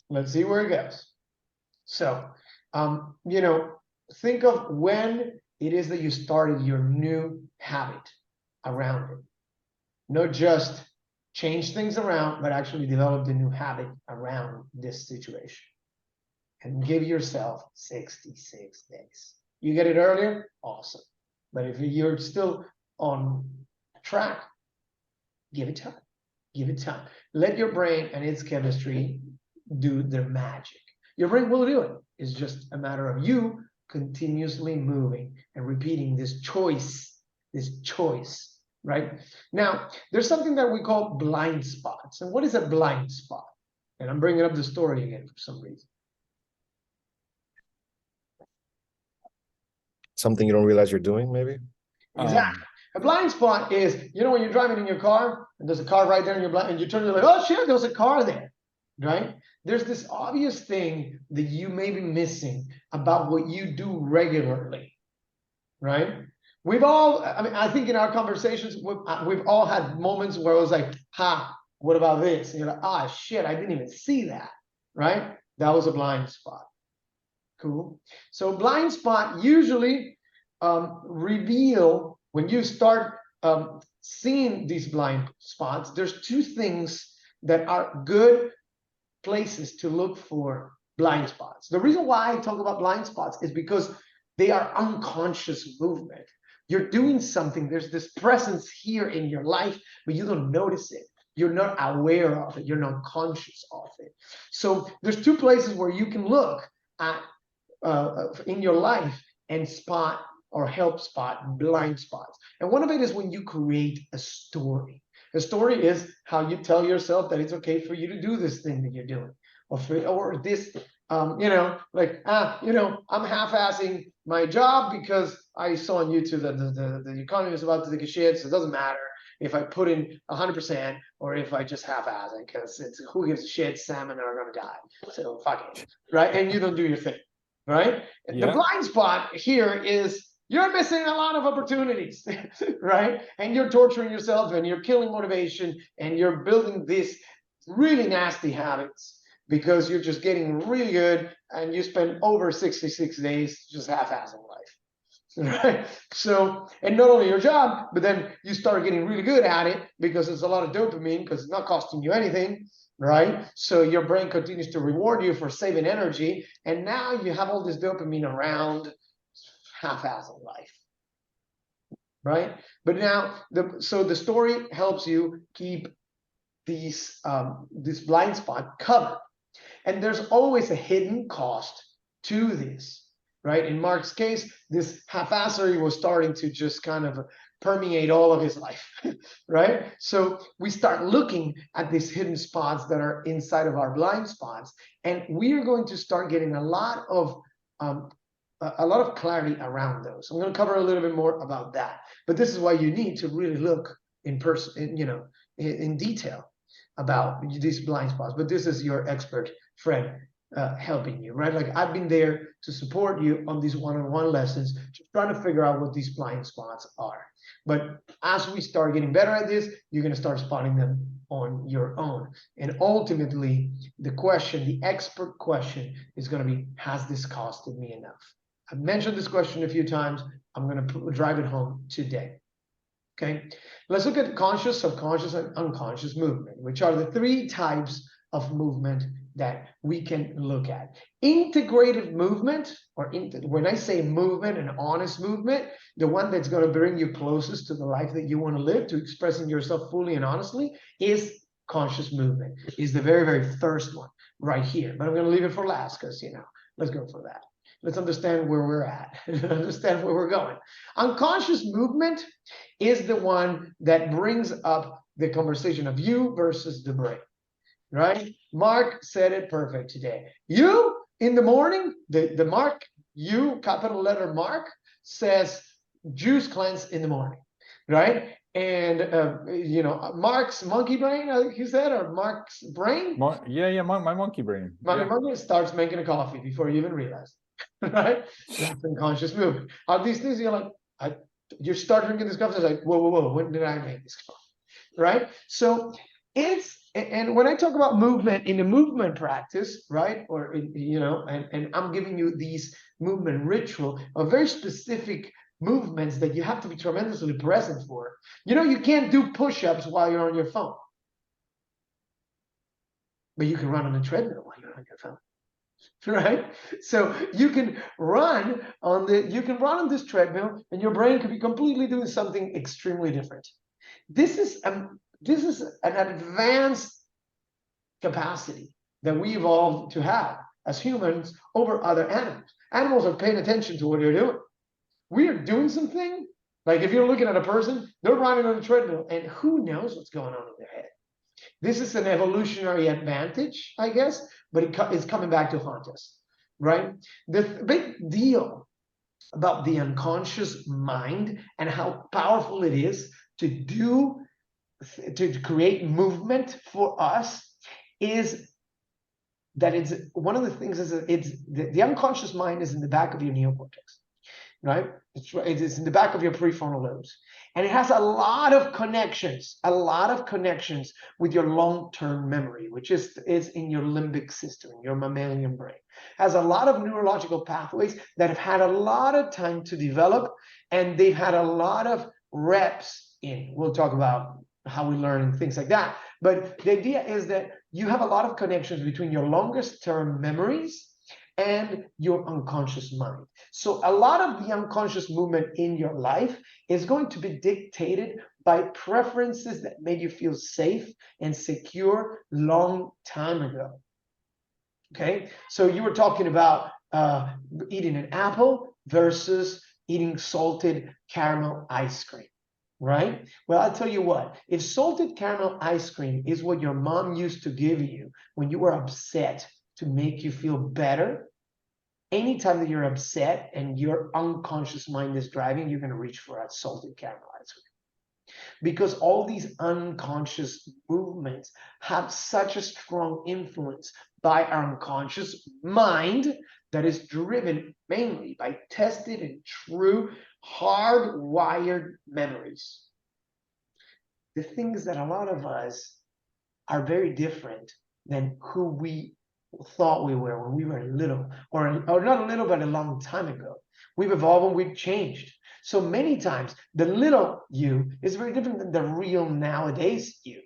Let's see where it goes. So, you know, think of when it is that you started your new habit around it. Not just change things around, but actually develop a new habit around this situation. And give yourself 66 days. You get it earlier? Awesome. But if you're still on track, give it time. Give it time. Let your brain and its chemistry do their magic. Your brain will do it. It's just a matter of you continuously moving and repeating this choice, right? Now, there's something that we call blind spots. And what is a blind spot? And I'm bringing up the story again for some reason. Something you don't realize you're doing, maybe? Exactly. A blind spot is, you know, when you're driving in your car and there's a car right there in your blind, and you turn, you're like, oh shit, there's a car there, right? There's this obvious thing that you may be missing about what you do regularly, right? We've all, I mean, I think in our conversations, we've all had moments where it was like, ha, what about this? And you're like, ah, shit, I didn't even see that, right? That was a blind spot. Cool. So blind spot usually reveal, when you start seeing these blind spots, there's two things that are good places to look for blind spots. The reason why I talk about blind spots is because they are unconscious movement. You're doing something, there's this presence here in your life, but you don't notice it. You're not aware of it. You're not conscious of it. So there's two places where you can look at in your life and spot or help spot blind spots. And one of it is when you create a story. A story is how you tell yourself that it's okay for you to do this thing that you're doing, or this, you know, like, you know, I'm half-assing my job because I saw on YouTube that the economy is about to take a shit, so it doesn't matter if I put in 100% or if I just half-ass it, because it's who gives a shit, salmon are gonna die, so fuck it, right? And you don't do your thing. Right? Yeah. The blind spot here is you're missing a lot of opportunities, right? And you're torturing yourself and you're killing motivation and you're building these really nasty habits because you're just getting really good and you spend over 66 days just half-assing life. Right? So, and not only your job, but then you start getting really good at it because there's a lot of dopamine because it's not costing you anything. Right? So your brain continues to reward you for saving energy. And now you have all this dopamine around half-assing life. Right? But now, so the story helps you keep these this blind spot covered. And there's always a hidden cost to this. Right? In Mark's case, this half-assery was starting to just kind of permeate all of his life, right? So we start looking at these hidden spots that are inside of our blind spots, and we are going to start getting a lot of a lot of clarity around those. I'm going to cover a little bit more about that, but this is why you need to really look in person, in detail about these blind spots. But this is your expert friend helping you, right? Like I've been there to support you on these one-on-one lessons, just trying to figure out what these blind spots are. But as we start getting better at this, you're going to start spotting them on your own. And ultimately, the expert question is going to be, has this costed me enough? I've mentioned this question a few times. I'm going to drive it home today. Okay, let's look at conscious, subconscious, and unconscious movement, which are the three types of movement that we can look at. Integrative movement, or when I say movement, an honest movement, the one that's going to bring you closest to the life that you want to live, to expressing yourself fully and honestly, is conscious movement, is the very, very first one right here. But I'm going to leave it for last because, let's go for that. Let's understand where we're at, understand where we're going. Unconscious movement is the one that brings up the conversation of you versus the brain, right? Mark said it perfect today. You, in the morning, the Mark, you, capital letter Mark, says juice cleanse in the morning, right? And, Mark's monkey brain, I think you said, or Mark's brain? My monkey brain. My monkey starts making a coffee before you even realize. Right? That's unconscious movement. Are these things you're like, you start drinking this coffee, it's like, whoa, when did I make this coffee? Right? So and when I talk about movement in a movement practice, right? Or, and I'm giving you these movement ritual of very specific movements that you have to be tremendously present for. You can't do push-ups while you're on your phone. But you can run on a treadmill while you're on your phone. Right? So you can run on this treadmill and your brain could be completely doing something extremely different. This is an advanced capacity that we evolved to have as humans over other animals. Animals are paying attention to what you're doing. We are doing something, like if you're looking at a person, they're running on a treadmill and who knows what's going on in their head. This is an evolutionary advantage, I guess, but it's coming back to haunt us, right? The big deal about the unconscious mind and how powerful it is to create movement for us is that it's one of the things is it's the unconscious mind is in the back of your neocortex, right? It's in the back of your prefrontal lobes. And it has a lot of connections with your long-term memory, which is in your limbic system, your mammalian brain. Has a lot of neurological pathways that have had a lot of time to develop, and they've had a lot of reps in. We'll talk about how we learn and things like that. But the idea is that you have a lot of connections between your longest term memories and your unconscious mind. So a lot of the unconscious movement in your life is going to be dictated by preferences that made you feel safe and secure long time ago. Okay, so you were talking about eating an apple versus eating salted caramel ice cream, right? Well, I'll tell you what, if salted caramel ice cream is what your mom used to give you when you were upset to make you feel better, anytime that you're upset and your unconscious mind is driving, you're going to reach for a salted caramel ice cream. Because all these unconscious movements have such a strong influence by our unconscious mind that is driven mainly by tested and true hardwired memories. The things that a lot of us are very different than who we thought we were when we were little, or not a little, but a long time ago. We've evolved and we've changed. So many times the little you is very different than the real nowadays you.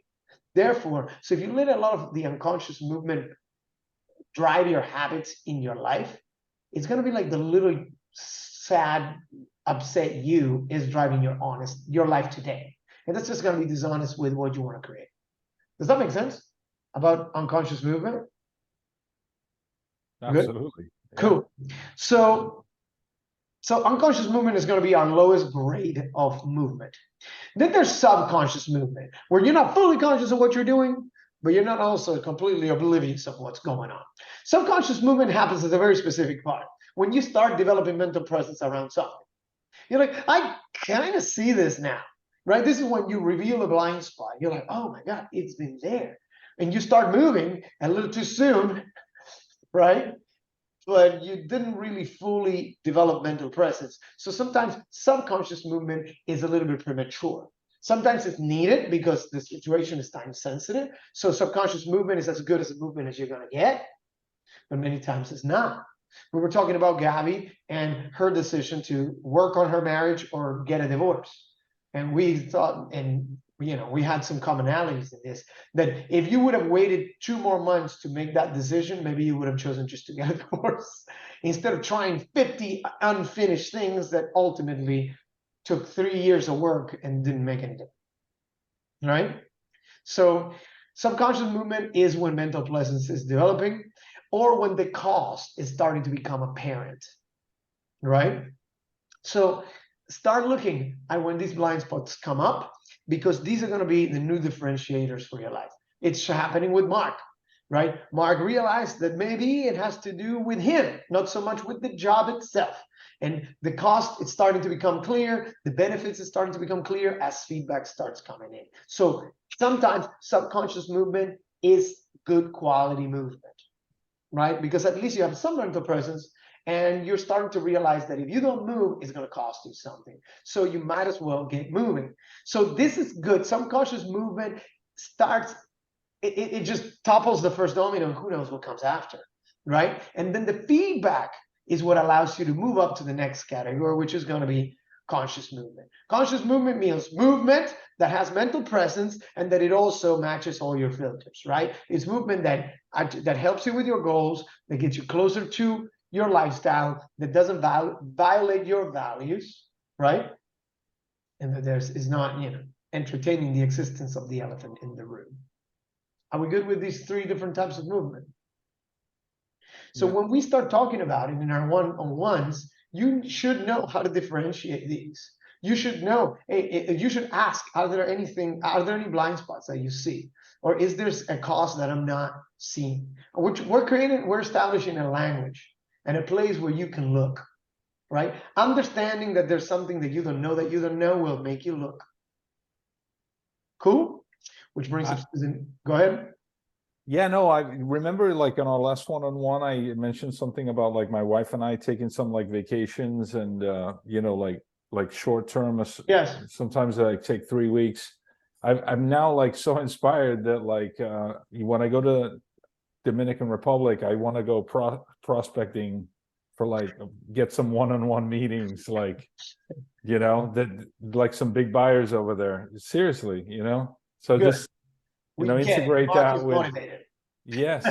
Therefore, so if you let a lot of the unconscious movement drive your habits in your life, it's going to be like the little sad, upset you is driving your life today. And that's just going to be dishonest with what you want to create. Does that make sense about unconscious movement? Absolutely. Yeah. Cool. So unconscious movement is going to be our lowest grade of movement. Then there's subconscious movement, where you're not fully conscious of what you're doing, but you're not also completely oblivious of what's going on. Subconscious movement happens at a very specific part, when you start developing mental presence around something. You're like, I kind of see this now, right? This is when you reveal a blind spot. You're like, oh my God, it's been there. And you start moving a little too soon, right? But you didn't really fully develop mental presence. So sometimes subconscious movement is a little bit premature. Sometimes it's needed because the situation is time sensitive. So subconscious movement is as good as a movement as you're going to get, but many times it's not. We were talking about Gabby and her decision to work on her marriage or get a divorce. And we thought, and we had some commonalities in this, that if you would have waited 2 more months to make that decision, maybe you would have chosen just to get a divorce instead of trying 50 unfinished things that ultimately took 3 years of work and didn't make any difference. Right? So subconscious movement is when mental presence is developing, or when the cost is starting to become apparent, right? So start looking at when these blind spots come up, because these are going to be the new differentiators for your life. It's happening with Mark, right? Mark realized that maybe it has to do with him, not so much with the job itself. And the cost, it's starting to become clear. The benefits is starting to become clear as feedback starts coming in. So sometimes subconscious movement is good quality movement, right? Because at least you have some mental presence, and you're starting to realize that if you don't move, it's going to cost you something. So you might as well get moving. So this is good. Subconscious movement starts, it just topples the first domino, and who knows what comes after, right? And then the feedback is what allows you to move up to the next category, which is going to be conscious movement. Conscious movement means movement that has mental presence and that it also matches all your filters, right? It's movement that helps you with your goals, that gets you closer to your lifestyle, that doesn't violate your values, right? And that is not, entertaining the existence of the elephant in the room. Are we good with these 3 different types of movement? So when we start talking about it in our one-on-ones, you should know how to differentiate these. You should know, you should ask, are there any blind spots that you see? Or is there a cause that I'm not seeing? We're establishing a language and a place where you can look, right? Understanding that there's something that you don't know will make you look. Cool? Which brings us to, go ahead. Yeah, no, I remember like in our last one-on-one, I mentioned something about like my wife and I taking some like vacations and like short term. Yes. Sometimes I take 3 weeks. I'm now like so inspired that like when I go to Dominican Republic, I want to go prospecting for like get some one-on-one meetings, like that like some big buyers over there. Seriously, so Good. just integrate that with motivated. yes.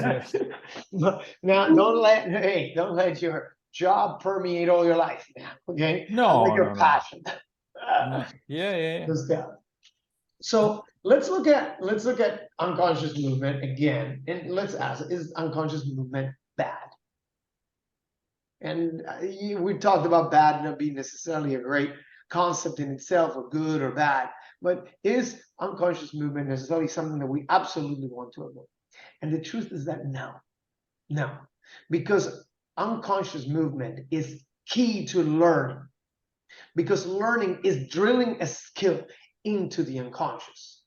Now don't let your job permeate all your life now, okay? No, your passion. No. Yeah. So let's look at unconscious movement again, and let's ask: is unconscious movement bad? And we talked about bad not being necessarily a great concept in itself, or good or bad, but is unconscious movement necessarily something that we absolutely want to avoid? And the truth is that no, because unconscious movement is key to learning, because learning is drilling a skill into the unconscious,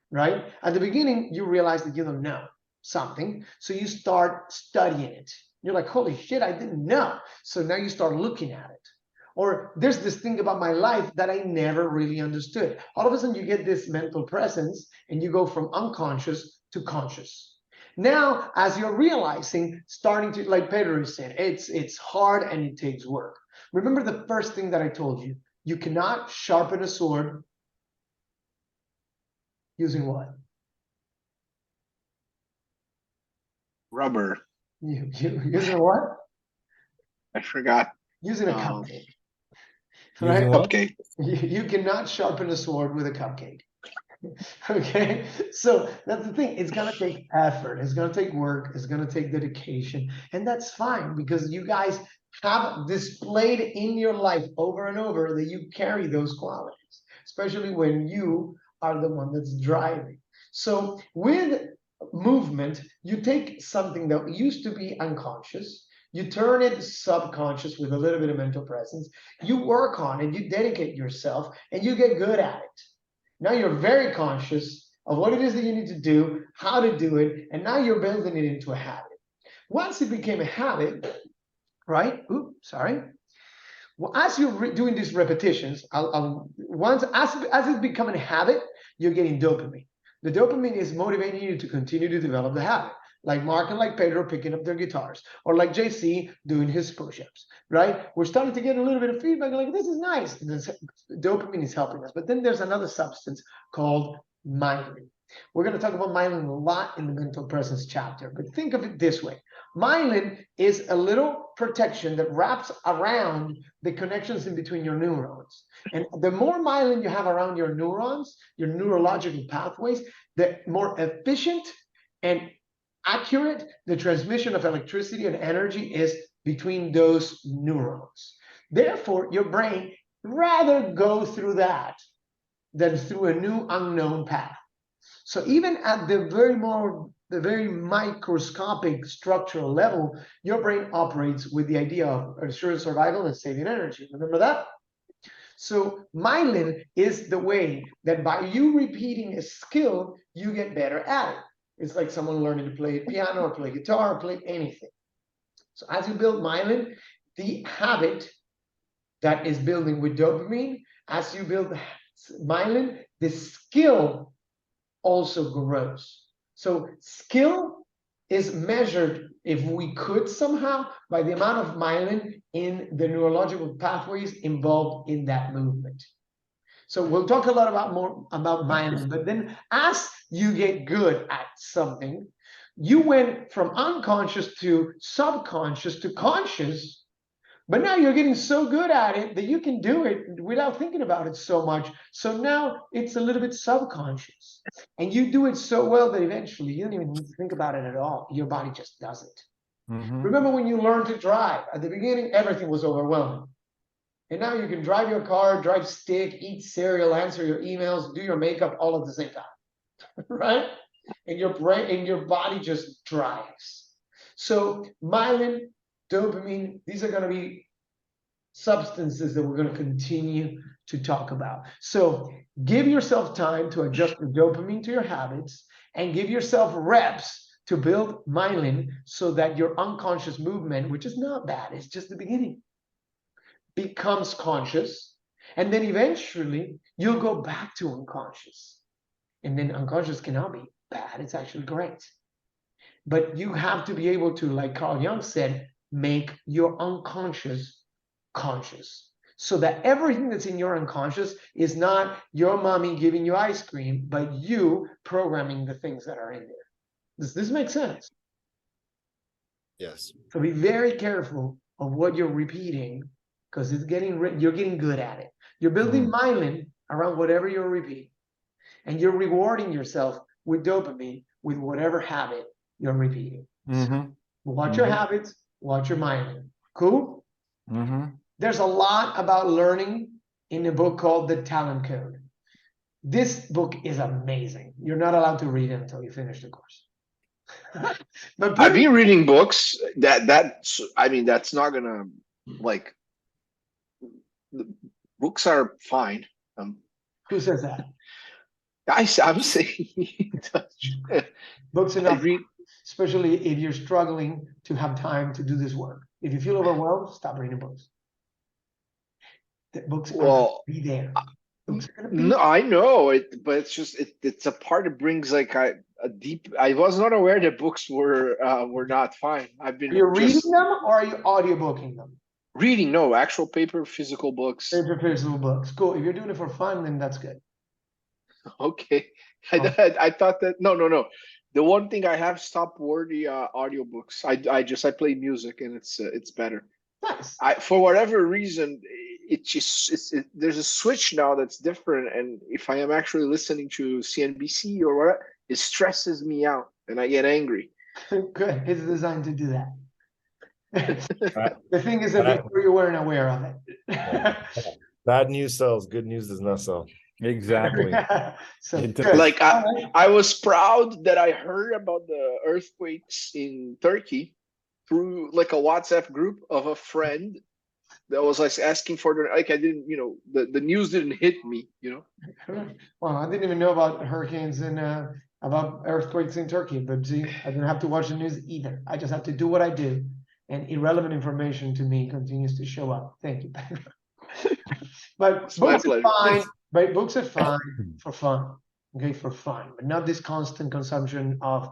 right? At the beginning, you realize that you don't know something, so you start studying it. You're like, holy shit, I didn't know. So now you start looking at it. Or there's this thing about my life that I never really understood. All of a sudden you get this mental presence and you go from unconscious to conscious. Now, as you're realizing, starting to, like Pedro said, it's hard and it takes work. Remember the first thing that I told you, you cannot sharpen a sword using what? Rubber. Using what? I forgot. Using a cupcake. Using Right? what? Cupcake. You cannot sharpen a sword with a cupcake. Okay, so that's the thing. It's gonna take effort, it's gonna take work, it's gonna take dedication, and that's fine, because you guys have displayed in your life over and over that you carry those qualities, especially when you are the one that's driving. So with movement, you take something that used to be unconscious, You turn it subconscious with a little bit of mental presence. You work on it, you dedicate yourself, and you get good at it. Now you're very conscious of what it is that you need to do, how to do it, and now you're building it into a habit. Once it became a habit, right? Oops, sorry. Well, as you're doing these repetitions, once as it's becoming a habit, you're getting dopamine. The dopamine is motivating you to continue to develop the habit. Like Mark and like Pedro picking up their guitars, or like JC doing his push-ups, right? We're starting to get a little bit of feedback, like this is nice. And this dopamine is helping us. But then there's another substance called myelin. We're going to talk about myelin a lot in the mental presence chapter, but think of it this way. Myelin is a little protection that wraps around the connections in between your neurons. And the more myelin you have around your neurons, your neurological pathways, the more efficient and accurate the transmission of electricity and energy is between those neurons. Therefore, your brain rather go through that than through a new unknown path. So even at the very microscopic structural level, your brain operates with the idea of assured survival and saving energy. Remember that? So myelin is the way that by you repeating a skill, you get better at it. It's like someone learning to play piano or play guitar or play anything. So as you build myelin, the habit that is building with dopamine, as you build myelin, the skill also grows. So skill is measured, if we could somehow, by the amount of myelin in the neurological pathways involved in that movement. So we'll talk a lot about myelin, but then as you get good at something, you went from unconscious to subconscious to conscious, but now you're getting so good at it that you can do it without thinking about it so much. So now it's a little bit subconscious. And you do it so well that eventually you don't even need to think about it at all. Your body just does it. Remember when you learned to drive? At the beginning, everything was overwhelming. And now you can drive your car, drive stick, eat cereal, answer your emails, do your makeup all at the same time, right? And your brain and your body just drives. So myelin, dopamine, these are going to be substances that we're going to continue to talk about. So give yourself time to adjust the dopamine to your habits and give yourself reps to build myelin so that your unconscious movement, which is not bad, it's just the beginning, becomes conscious, and then eventually you'll go back to unconscious. And then unconscious cannot be bad, it's actually great. But you have to be able to, like Carl Jung said, make your unconscious conscious. So that everything that's in your unconscious is not your mommy giving you ice cream, but you programming the things that are in there. Does this make sense? Yes. So be very careful of what you're repeating, because you're getting good at it. You're building myelin around whatever you're repeating, and you're rewarding yourself with dopamine with whatever habit you're repeating. So watch your habits, watch your myelin. Cool? There's a lot about learning in a book called The Talent Code. This book is amazing. You're not allowed to read it until you finish the course. But I've been reading books that's not gonna, like, the books are fine. Who says that? I'm saying Books I enough, read. especially if you're struggling to have time to do this work. If you feel overwhelmed, stop reading books. The books are gonna be there. Books are gonna be No, I know it, but it's just it's a part that brings like a deep. I was not aware that books were not fine. I've been Are you reading just them or are you audiobooking them? reading. No, actual paper, physical books. Paper physical books. Cool. If you're doing it for fun, then that's good. Okay, I thought that no. The one thing I have stopped were the audiobooks. I play music and it's better. Nice. For whatever reason, there's a switch now that's different, and if I am actually listening to CNBC or what, it stresses me out and I get angry. Good. It's designed to do that. The thing is that before you weren't aware of it. Bad news sells, good news does not sell. Exactly. So It good. Like I was proud that I heard about the earthquakes in Turkey, through like a WhatsApp group of a friend that was like asking for the, like I didn't, you know, the news didn't hit me, you know. Well, I didn't even know about hurricanes and about earthquakes in Turkey, but see, I don't have to watch the news either. I just have to do what I do, and irrelevant information to me continues to show up. Thank you. But It's my books are pleasure. fine. But books are fine for fun, okay, for fun, but not this constant consumption of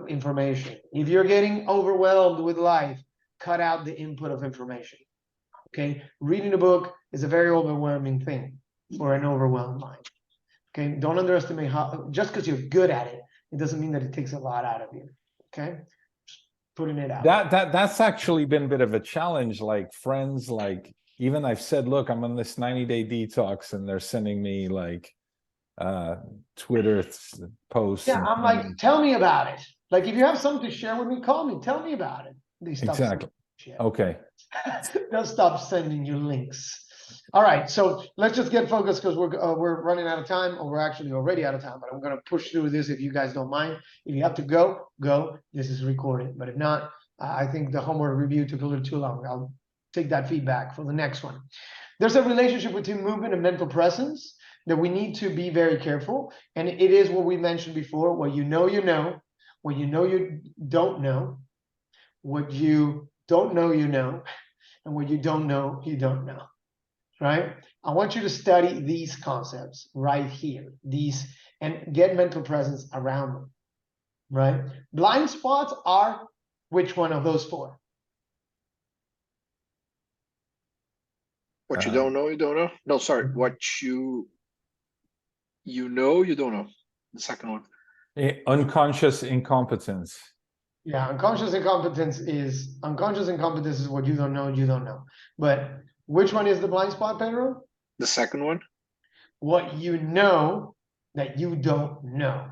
information. If you're getting overwhelmed with life, cut out the input of information. Okay, reading a book is a very overwhelming thing for an overwhelmed mind. Okay, don't underestimate how, just because you're good at it, it doesn't mean that it takes a lot out of you. Okay, just putting it out. That's actually been a bit of a challenge. Like friends, like even I've said, look, I'm on this 90-day detox, and they're sending me like Twitter posts. Yeah, I'm like, tell me about it. Like, if you have something to share with me, call me, tell me about it. They stop Exactly. sending Okay. shit. They'll stop sending you links. All right, so let's just get focused because we're running out of time, or we're actually already out of time. But I'm gonna push through this if you guys don't mind. If you have to go, go. This is recorded. But if not, I think the homework review took a little too long. I'll take that feedback for the next one. There's a relationship between movement and mental presence that we need to be very careful. And it is what we mentioned before: what you know, what you know you don't know, what you don't know you know, and what you don't know you don't know. Right? I want you to study these concepts right here, these, and get mental presence around them. Right? Blind spots are which one of those four? What you don't know, you don't know. No, sorry. What you know, you don't know. The second one. Unconscious incompetence. Yeah, unconscious incompetence is what you don't know. But which one is the blind spot, Pedro? The second one. What you know that you don't know.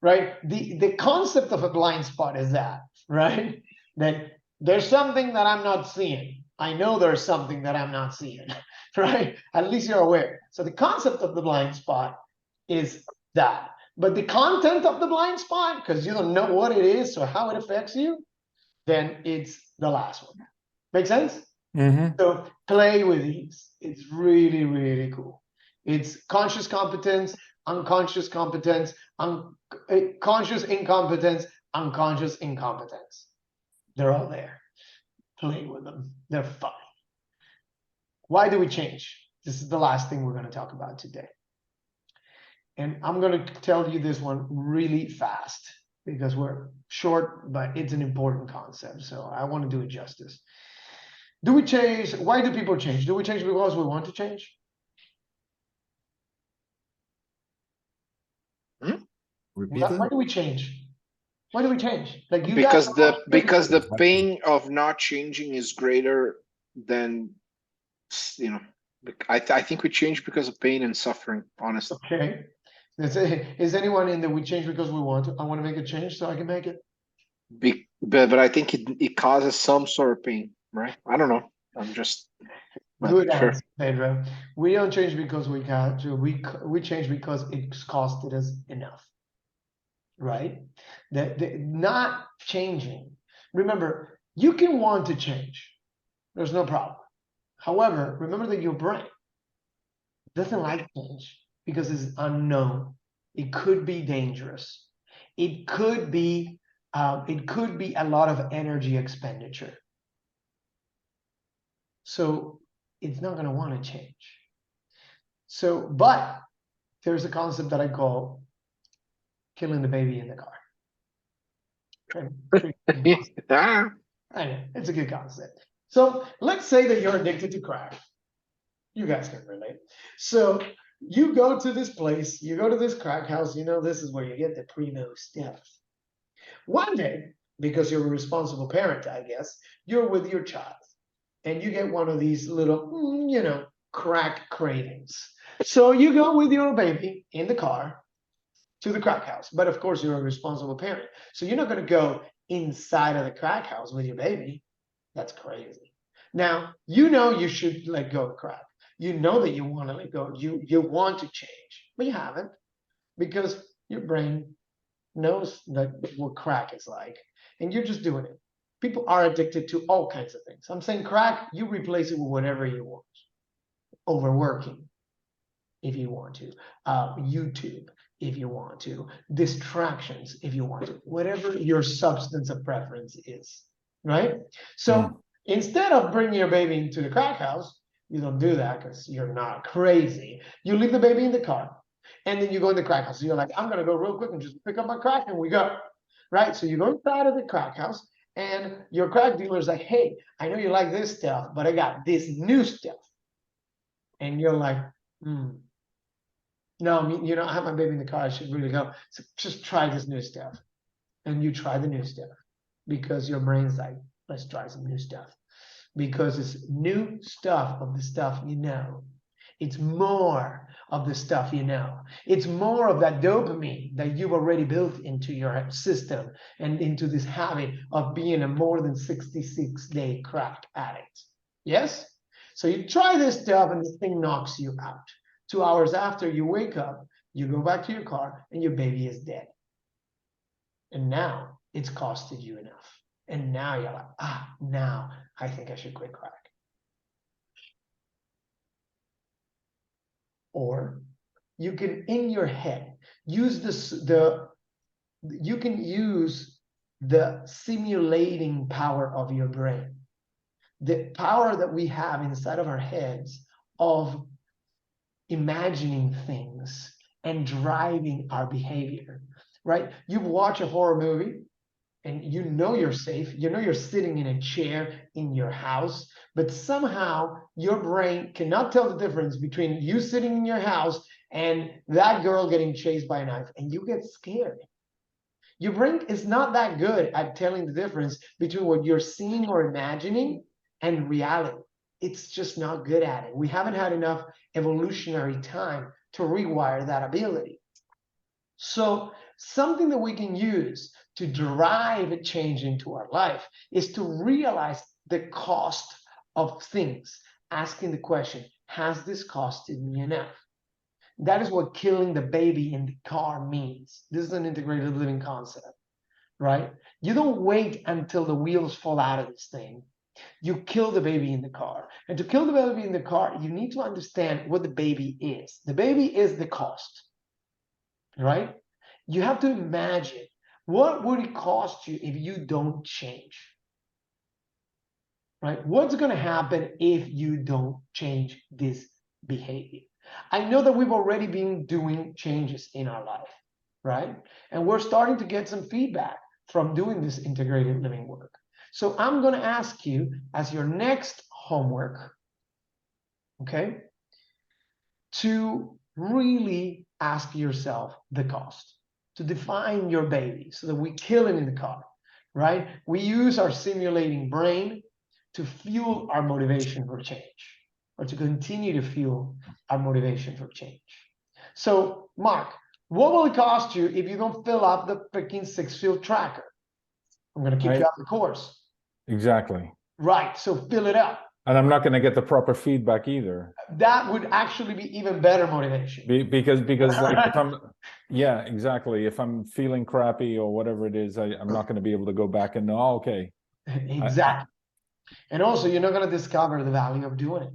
Right? The concept of a blind spot is that, right? That there's something that I'm not seeing. I know there's something that I'm not seeing, right? At least you're aware. So the concept of the blind spot is that. But the content of the blind spot, because you don't know what it is or how it affects you, then it's the last one. Make sense? Mm-hmm. So play with these. It's really, really cool. It's conscious competence, unconscious competence, conscious incompetence, unconscious incompetence. They're all there. Play with them. They're fun. Why do we change? This is the last thing we're going to talk about today. And I'm going to tell you this one really fast because we're short, but it's an important concept. So I want to do it justice. Do we change? Why do people change? Do we change because we want to change? Why do we change? Why do we change? Like you because guys, because the pain of not changing is greater than, you know. I think we change because of pain and suffering. Honestly. Okay. Is anyone in that we change because we want to? I want to make a change so I can make it. But I think it causes some sort of pain, right? I don't know. I'm just Good sure. answer, Pedro. We don't change because we got to. We change because it's costed us enough. Right? The not changing. Remember, you can want to change. There's no problem. However, remember that your brain doesn't like change because it's unknown. It could be dangerous. It could be a lot of energy expenditure. So it's not going to want to change. So, but there's a concept that I call killing the baby in the car. I know, it's a good concept. So let's say that you're addicted to crack. You guys can relate. So you go to this place, you go to this crack house, you know, this is where you get the primo stuff. One day, because you're a responsible parent, I guess, you're with your child and you get one of these little, you know, crack cravings. So you go with your baby in the car to the crack house. But of course, you're a responsible parent. So you're not going to go inside of the crack house with your baby. That's crazy. Now, you know you should let go of crack. You know that you want to let go. You want to change, but you haven't because your brain knows that what crack is like. and you're just doing it. People are addicted to all kinds of things. I'm saying crack, you replace it with whatever you want. Overworking, if you want to, YouTube, if you want to, distractions, if you want to, whatever your substance of preference is, right? So instead of bringing your baby into the crack house, you don't do that because you're not crazy. You leave the baby in the car, and then you go in the crack house. So you're like, I'm gonna go real quick and just pick up my crack, and we go, right? So you go inside of the crack house, and your crack dealer is like, hey, I know you like this stuff, but I got this new stuff. And you're like, no, I mean, I have my baby in the car. I should really go. So just try this new stuff. And you try the new stuff because your brain's like, let's try some new stuff. Because it's new stuff of the stuff you know. It's more of the stuff you know. It's more of that dopamine that you've already built into your system and into this habit of being a more than 66-day crack addict. Yes? So you try this stuff and this thing knocks you out. 2 hours after you wake up, you go back to your car and your baby is dead. And now it's costed you enough. And now you're like, now I think I should quit crack. Or you can, in your head, use you can use the simulating power of your brain. The power that we have inside of our heads of imagining things and driving our behavior, right? You watch a horror movie and you're safe, you're sitting in a chair in your house, but somehow your brain cannot tell the difference between you sitting in your house and that girl getting chased by a knife, and you get scared. Your brain is not that good at telling the difference between what you're seeing or imagining and reality. It's just not good at it. We haven't had enough evolutionary time to rewire that ability. So something that we can use to drive a change into our life is to realize the cost of things, asking the question, has this costed me enough? That is what killing the baby in the car means. This is an integrated living concept, right? You don't wait until the wheels fall out of this thing. You kill the baby in the car. And to kill the baby in the car, you need to understand what the baby is. The baby is the cost, right? You have to imagine, what would it cost you if you don't change? Right? What's going to happen if you don't change this behavior? I know that we've already been doing changes in our life, right? And we're starting to get some feedback from doing this integrated living work. So I'm going to ask you as your next homework, okay, to really ask yourself the cost, to define your baby so that we kill it in the car, right? We use our simulating brain to fuel our motivation for change, or to continue to fuel our motivation for change. So, Mark, what will it cost you if you don't fill up the freaking 6-field tracker? I'm going to kick you out of the course. Exactly. Right, so fill it up. And I'm not going to get the proper feedback either. That would actually be even better motivation. Because like if I'm, yeah, exactly. If I'm feeling crappy or whatever it is, I'm not going to be able to go back and know, oh, okay. Exactly. And also, you're not going to discover the value of doing it,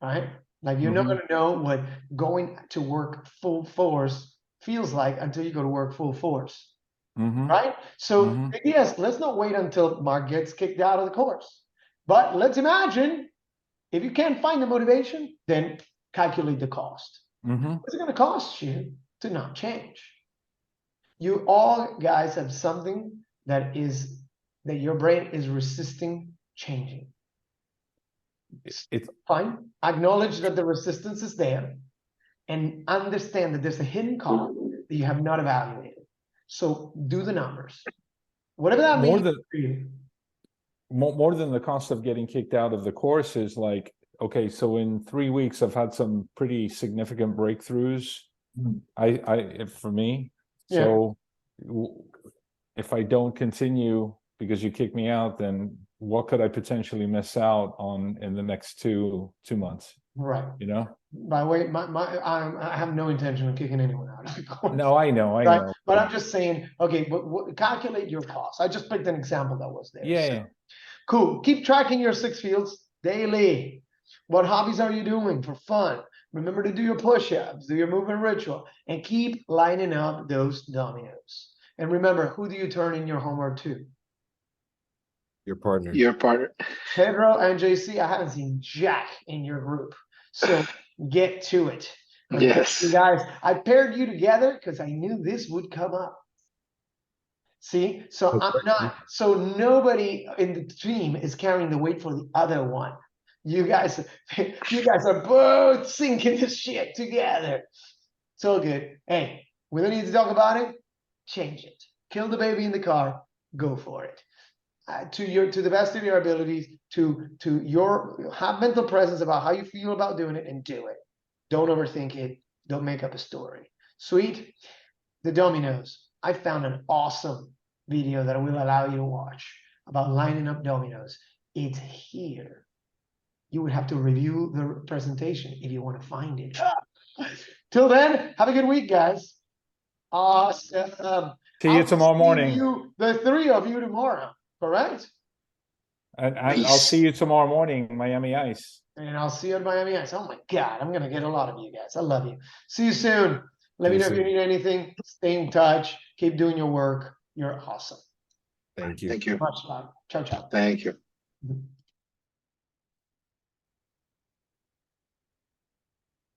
right? Like you're not going to know what going to work full force feels like until you go to work full force, right? So yes, let's not wait until Mark gets kicked out of the course. But let's imagine if you can't find the motivation, then calculate the cost. What's it going to cost you to not change? You all guys have something that your brain is resisting changing. It's fine. Acknowledge that the resistance is there and understand that there's a hidden cost that you have not evaluated. So do the numbers. Whatever that means for you. More than the cost of getting kicked out of the course is like, okay, so in 3 weeks, I've had some pretty significant breakthroughs. For me, so if I don't continue because you kick me out, then what could I potentially miss out on in the next two months? Right. You know? By the way, I have no intention of kicking anyone out of the course. No, I know, I Right? know. But I'm just saying, okay, but calculate your costs. I just picked an example that was there. Yeah, so. yeah. Cool. Keep tracking your 6 fields daily. What hobbies are you doing for fun? Remember to do your push-ups, do your movement ritual, and keep lining up those dominoes. And remember, who do you turn in your homework to? Your partner. Your partner. Pedro and JC, I haven't seen Jack in your group. So get to it. Okay, Yes. you guys, I paired you together because I knew this would come up. See, so I'm not, so nobody in the team is carrying the weight for the other one. You guys are both sinking this shit together. So good. Hey, we don't need to talk about it. Change it. Kill the baby in the car. Go for it. To the best of your abilities, have mental presence about how you feel about doing it and do it. Don't overthink it. Don't make up a story. Sweet. The dominoes. I found an awesome video that will allow you to watch about lining up dominoes. It's here. You would have to review the presentation if you want to find it. Till then, have a good week, guys. Awesome. See you tomorrow morning. The 3 of you tomorrow, correct? And I'll Peace. see you tomorrow morning, Miami Ice. And I'll see you at Miami Ice. Oh my God, I'm gonna get a lot of you guys. I love you. See you soon. Let me know if you need anything. Stay in touch. Keep doing your work. You're awesome. Thank you. Thank you. Much love. Ciao, ciao. Thank you. Mhm.